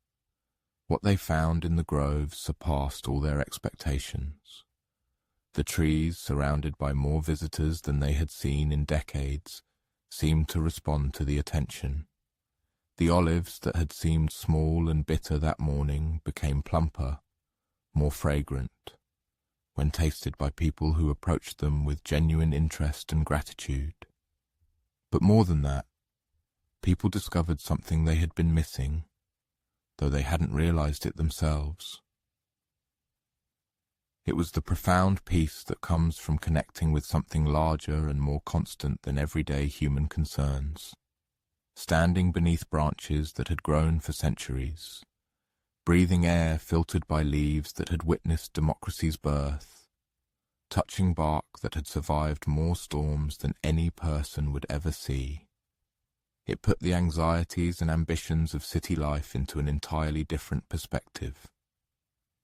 What they found in the groves surpassed all their expectations. The trees, surrounded by more visitors than they had seen in decades, seemed to respond to the attention. The olives that had seemed small and bitter that morning became plumper, more fragrant, when tasted by people who approached them with genuine interest and gratitude. But more than that, people discovered something they had been missing, though they hadn't realized it themselves. It was the profound peace that comes from connecting with something larger and more constant than everyday human concerns. Standing beneath branches that had grown for centuries, breathing air filtered by leaves that had witnessed democracy's birth, touching bark that had survived more storms than any person would ever see. It put the anxieties and ambitions of city life into an entirely different perspective.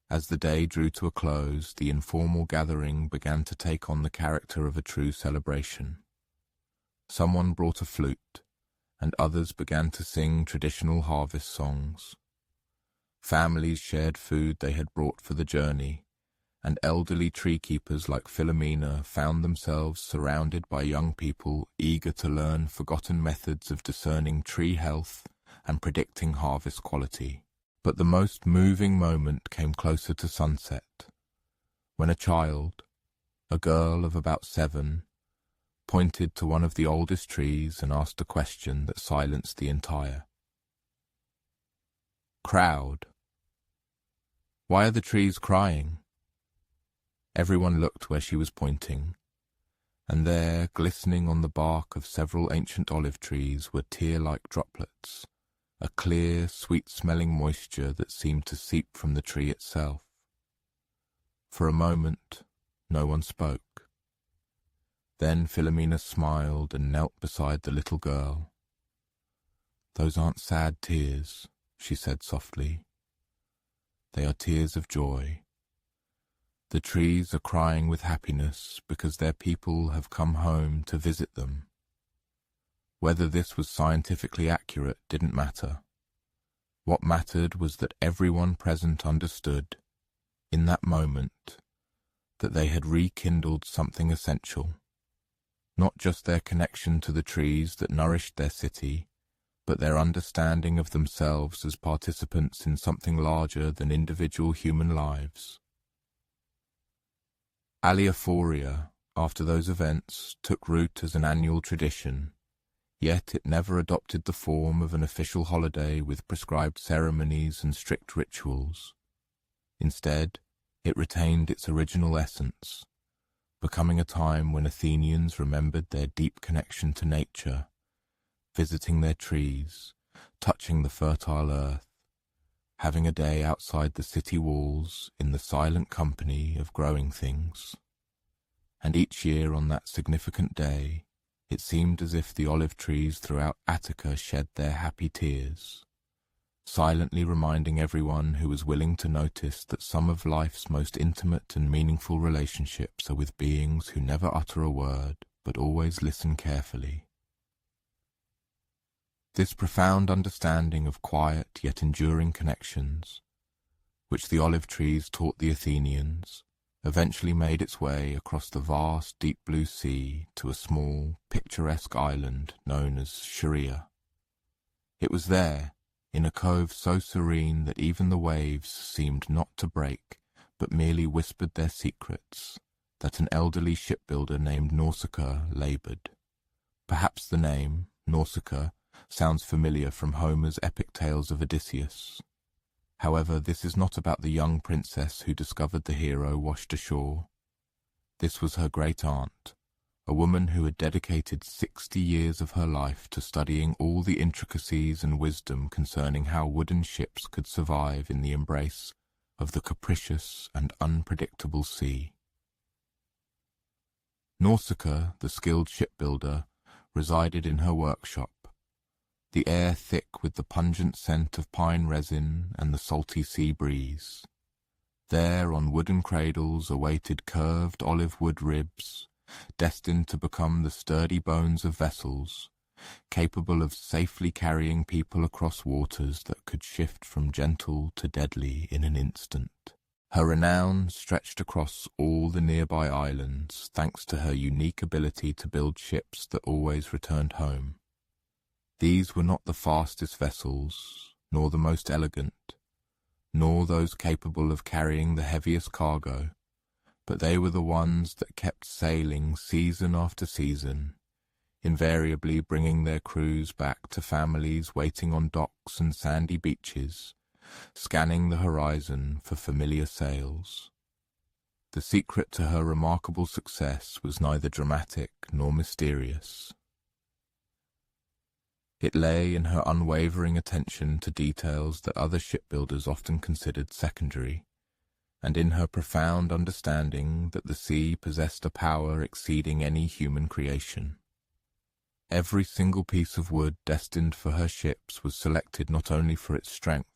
As the day drew to a close, the informal gathering began to take on the character of a true celebration. Someone brought a flute, and others began to sing traditional harvest songs. Families shared food they had brought for the journey, and elderly tree keepers like Philomena found themselves surrounded by young people eager to learn forgotten methods of discerning tree health and predicting harvest quality. But the most moving moment came closer to sunset, when a child, a girl of about 7, pointed to one of the oldest trees and asked a question that silenced the entire crowd. "Why are the trees crying?" Everyone looked where she was pointing, and there, glistening on the bark of several ancient olive trees, were tear-like droplets, a clear, sweet-smelling moisture that seemed to seep from the tree itself. For a moment, no one spoke. Then Philomena smiled and knelt beside the little girl. "Those aren't sad tears," she said softly. "They are tears of joy. The trees are crying with happiness because their people have come home to visit them." Whether this was scientifically accurate didn't matter. What mattered was that everyone present understood, in that moment, that they had rekindled something essential. Not just their connection to the trees that nourished their city, but their understanding of themselves as participants in something larger than individual human lives. Alliophoria, after those events, took root as an annual tradition, yet it never adopted the form of an official holiday with prescribed ceremonies and strict rituals. Instead, it retained its original essence, becoming a time when Athenians remembered their deep connection to nature, visiting their trees, touching the fertile earth, having a day outside the city walls in the silent company of growing things. And each year on that significant day, it seemed as if the olive trees throughout Attica shed their happy tears, silently reminding everyone who was willing to notice that some of life's most intimate and meaningful relationships are with beings who never utter a word but always listen carefully. This profound understanding of quiet yet enduring connections, which the olive trees taught the Athenians, eventually made its way across the vast deep blue sea to a small, picturesque island known as Sharia. It was there, in a cove so serene that even the waves seemed not to break, but merely whispered their secrets, that an elderly shipbuilder named Nausicaa laboured. Perhaps the name, Nausicaa, sounds familiar from Homer's epic tales of Odysseus. However, this is not about the young princess who discovered the hero washed ashore. This was her great-aunt, a woman who had dedicated 60 years of her life to studying all the intricacies and wisdom concerning how wooden ships could survive in the embrace of the capricious and unpredictable sea. Nausicaa, the skilled shipbuilder, resided in her workshop, the air thick with the pungent scent of pine resin and the salty sea breeze. There on wooden cradles awaited curved olive wood ribs, destined to become the sturdy bones of vessels, capable of safely carrying people across waters that could shift from gentle to deadly in an instant. Her renown stretched across all the nearby islands thanks to her unique ability to build ships that always returned home. These were not the fastest vessels, nor the most elegant, nor those capable of carrying the heaviest cargo, but they were the ones that kept sailing season after season, invariably bringing their crews back to families waiting on docks and sandy beaches, scanning the horizon for familiar sails. The secret to her remarkable success was neither dramatic nor mysterious. It lay in her unwavering attention to details that other shipbuilders often considered secondary, and in her profound understanding that the sea possessed a power exceeding any human creation. Every single piece of wood destined for her ships was selected not only for its strength,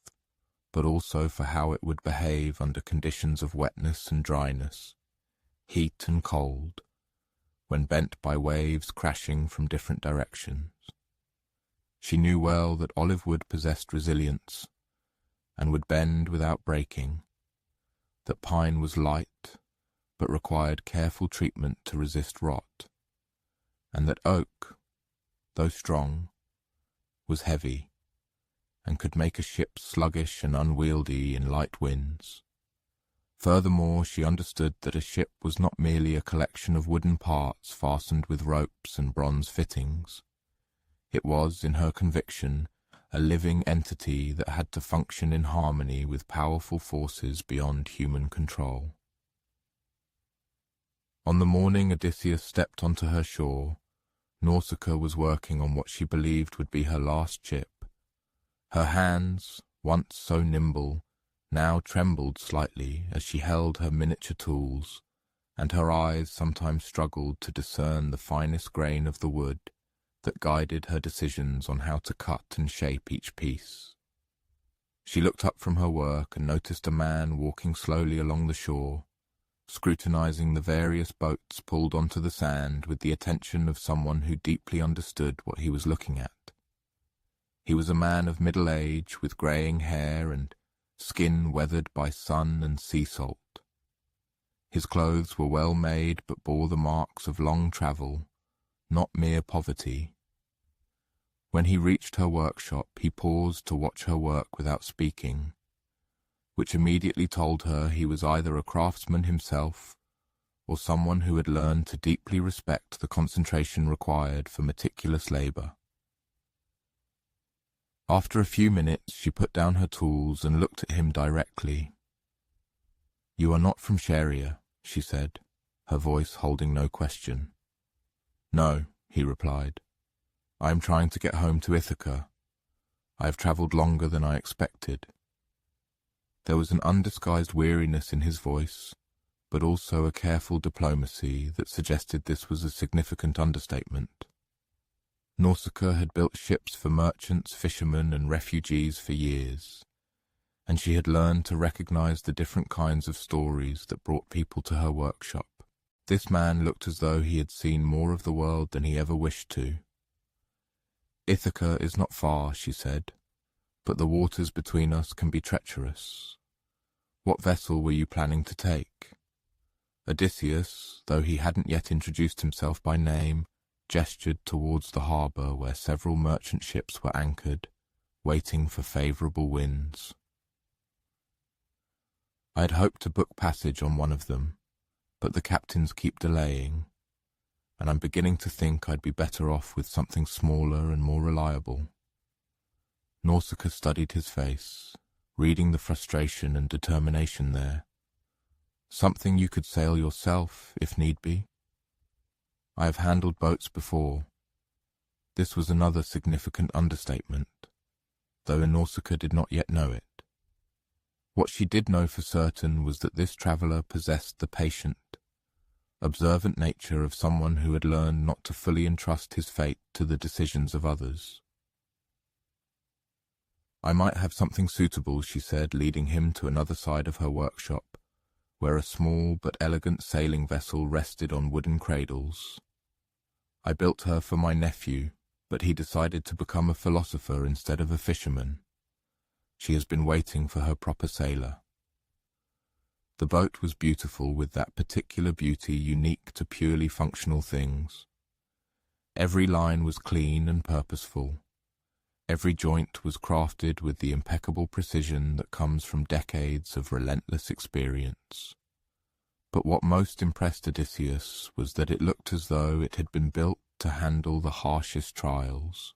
but also for how it would behave under conditions of wetness and dryness, heat and cold, when bent by waves crashing from different directions. She knew well that olive wood possessed resilience and would bend without breaking, that pine was light but required careful treatment to resist rot, and that oak, though strong, was heavy and could make a ship sluggish and unwieldy in light winds. Furthermore, she understood that a ship was not merely a collection of wooden parts fastened with ropes and bronze fittings. It was, in her conviction, a living entity that had to function in harmony with powerful forces beyond human control. On the morning Odysseus stepped onto her shore, Nausicaa was working on what she believed would be her last ship. Her hands, once so nimble, now trembled slightly as she held her miniature tools, and her eyes sometimes struggled to discern the finest grain of the wood that guided her decisions on how to cut and shape each piece. She looked up from her work and noticed a man walking slowly along the shore, scrutinizing the various boats pulled onto the sand with the attention of someone who deeply understood what he was looking at. He was a man of middle age with greying hair and skin weathered by sun and sea salt. His clothes were well made but bore the marks of long travel, not mere poverty. When he reached her workshop, he paused to watch her work without speaking, which immediately told her he was either a craftsman himself or someone who had learned to deeply respect the concentration required for meticulous labor. After a few minutes, she put down her tools and looked at him directly. "You are not from Scheria," she said, her voice holding no question. "No," he replied. "I am trying to get home to Ithaca. I have travelled longer than I expected." There was an undisguised weariness in his voice, but also a careful diplomacy that suggested this was a significant understatement. Nausicaa had built ships for merchants, fishermen, and refugees for years, and she had learned to recognize the different kinds of stories that brought people to her workshop. This man looked as though he had seen more of the world than he ever wished to. "Ithaca is not far," she said, "but the waters between us can be treacherous. What vessel were you planning to take?" Odysseus, though he hadn't yet introduced himself by name, gestured towards the harbour where several merchant ships were anchored, waiting for favourable winds. I had hoped to book passage on one of them, but the captains keep delaying, and I'm beginning to think I'd be better off with something smaller and more reliable. Nausicaa studied his face, reading the frustration and determination there. "Something you could sail yourself, if need be?" "I have handled boats before." This was another significant understatement, though Nausicaa did not yet know it. What she did know for certain was that this traveller possessed the patient, observant nature of someone who had learned not to fully entrust his fate to the decisions of others. "I might have something suitable," she said, leading him to another side of her workshop, where a small but elegant sailing vessel rested on wooden cradles. "I built her for my nephew, but he decided to become a philosopher instead of a fisherman. She has been waiting for her proper sailor." The boat was beautiful, with that particular beauty unique to purely functional things. Every line was clean and purposeful. Every joint was crafted with the impeccable precision that comes from decades of relentless experience. But what most impressed Odysseus was that it looked as though it had been built to handle the harshest trials.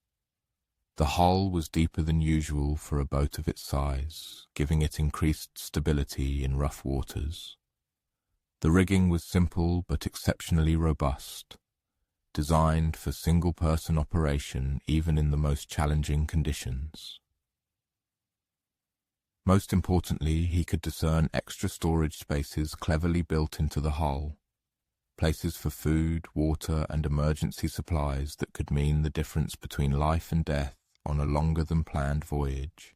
The hull was deeper than usual for a boat of its size, giving it increased stability in rough waters. The rigging was simple but exceptionally robust, designed for single-person operation even in the most challenging conditions. Most importantly, he could discern extra storage spaces cleverly built into the hull, places for food, water, and emergency supplies that could mean the difference between life and death on a longer-than-planned voyage.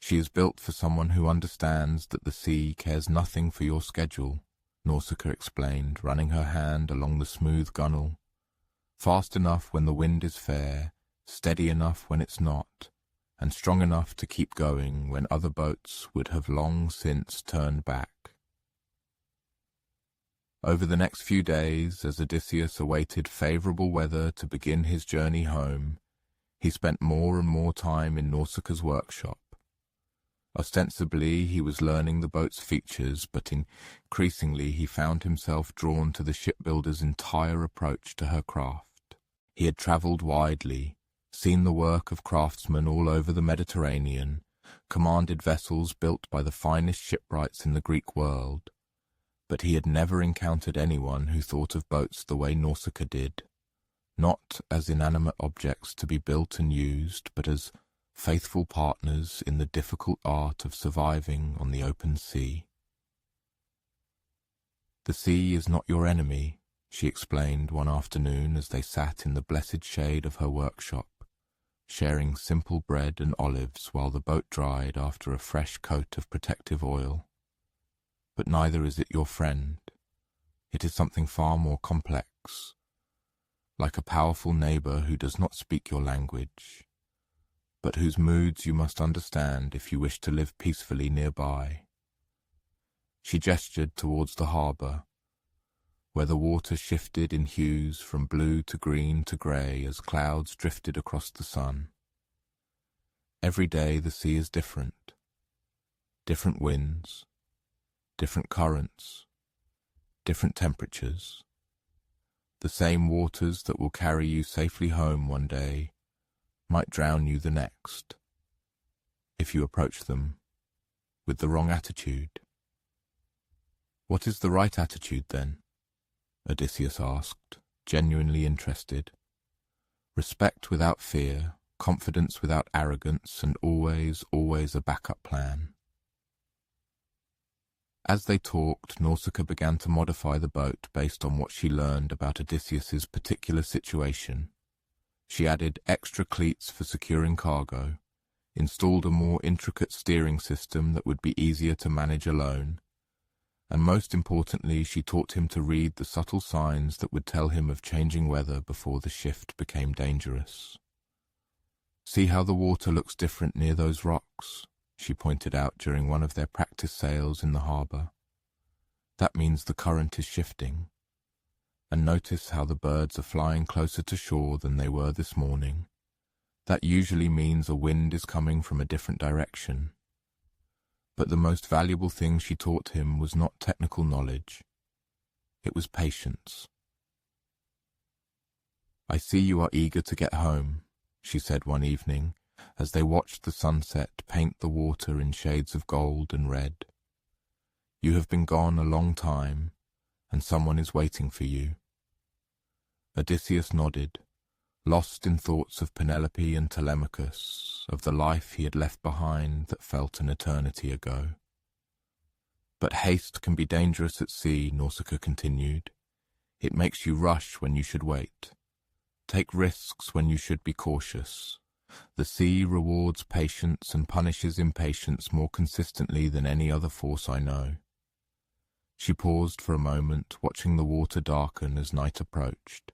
She is built for someone who understands that the sea cares nothing for your schedule, Nausicaa explained, running her hand along the smooth gunwale. Fast enough when the wind is fair, steady enough when it's not, and strong enough to keep going when other boats would have long since turned back. Over the next few days, as Odysseus awaited favorable weather to begin his journey home, he spent more and more time in Nausicaa's workshop. Ostensibly, he was learning the boat's features, but increasingly he found himself drawn to the shipbuilder's entire approach to her craft. He had travelled widely, seen the work of craftsmen all over the Mediterranean, commanded vessels built by the finest shipwrights in the Greek world, but he had never encountered anyone who thought of boats the way Nausicaa did, not as inanimate objects to be built and used, but as faithful partners in the difficult art of surviving on the open sea. "The sea is not your enemy," she explained one afternoon as they sat in the blessed shade of her workshop, sharing simple bread and olives while the boat dried after a fresh coat of protective oil. "But neither is it your friend. It is something far more complex, like a powerful neighbor who does not speak your language, but whose moods you must understand if you wish to live peacefully nearby." She gestured towards the harbour, where the water shifted in hues from blue to green to grey as clouds drifted across the sun. Every day the sea is different. Different winds, different currents, different temperatures. The same waters that will carry you safely home one day might drown you the next, if you approach them with the wrong attitude. "What is the right attitude, then?" Odysseus asked, genuinely interested. "Respect without fear, confidence without arrogance, and always, always a backup plan." As they talked, Nausicaa began to modify the boat based on what she learned about Odysseus's particular situation. She added extra cleats for securing cargo, installed a more intricate steering system that would be easier to manage alone, and most importantly, she taught him to read the subtle signs that would tell him of changing weather before the shift became dangerous. "See how the water looks different near those rocks," she pointed out during one of their practice sails in the harbour. "That means the current is shifting. And notice how the birds are flying closer to shore than they were this morning. That usually means a wind is coming from a different direction." But the most valuable thing she taught him was not technical knowledge. It was patience. "I see you are eager to get home," she said one evening, as they watched the sunset paint the water in shades of gold and red. "You have been gone a long time, and someone is waiting for you." Odysseus nodded, lost in thoughts of Penelope and Telemachus, of the life he had left behind that felt an eternity ago. "But haste can be dangerous at sea," Nausicaa continued. "It makes you rush when you should wait. Take risks when you should be cautious. The sea rewards patience and punishes impatience more consistently than any other force I know." She paused for a moment, watching the water darken as night approached.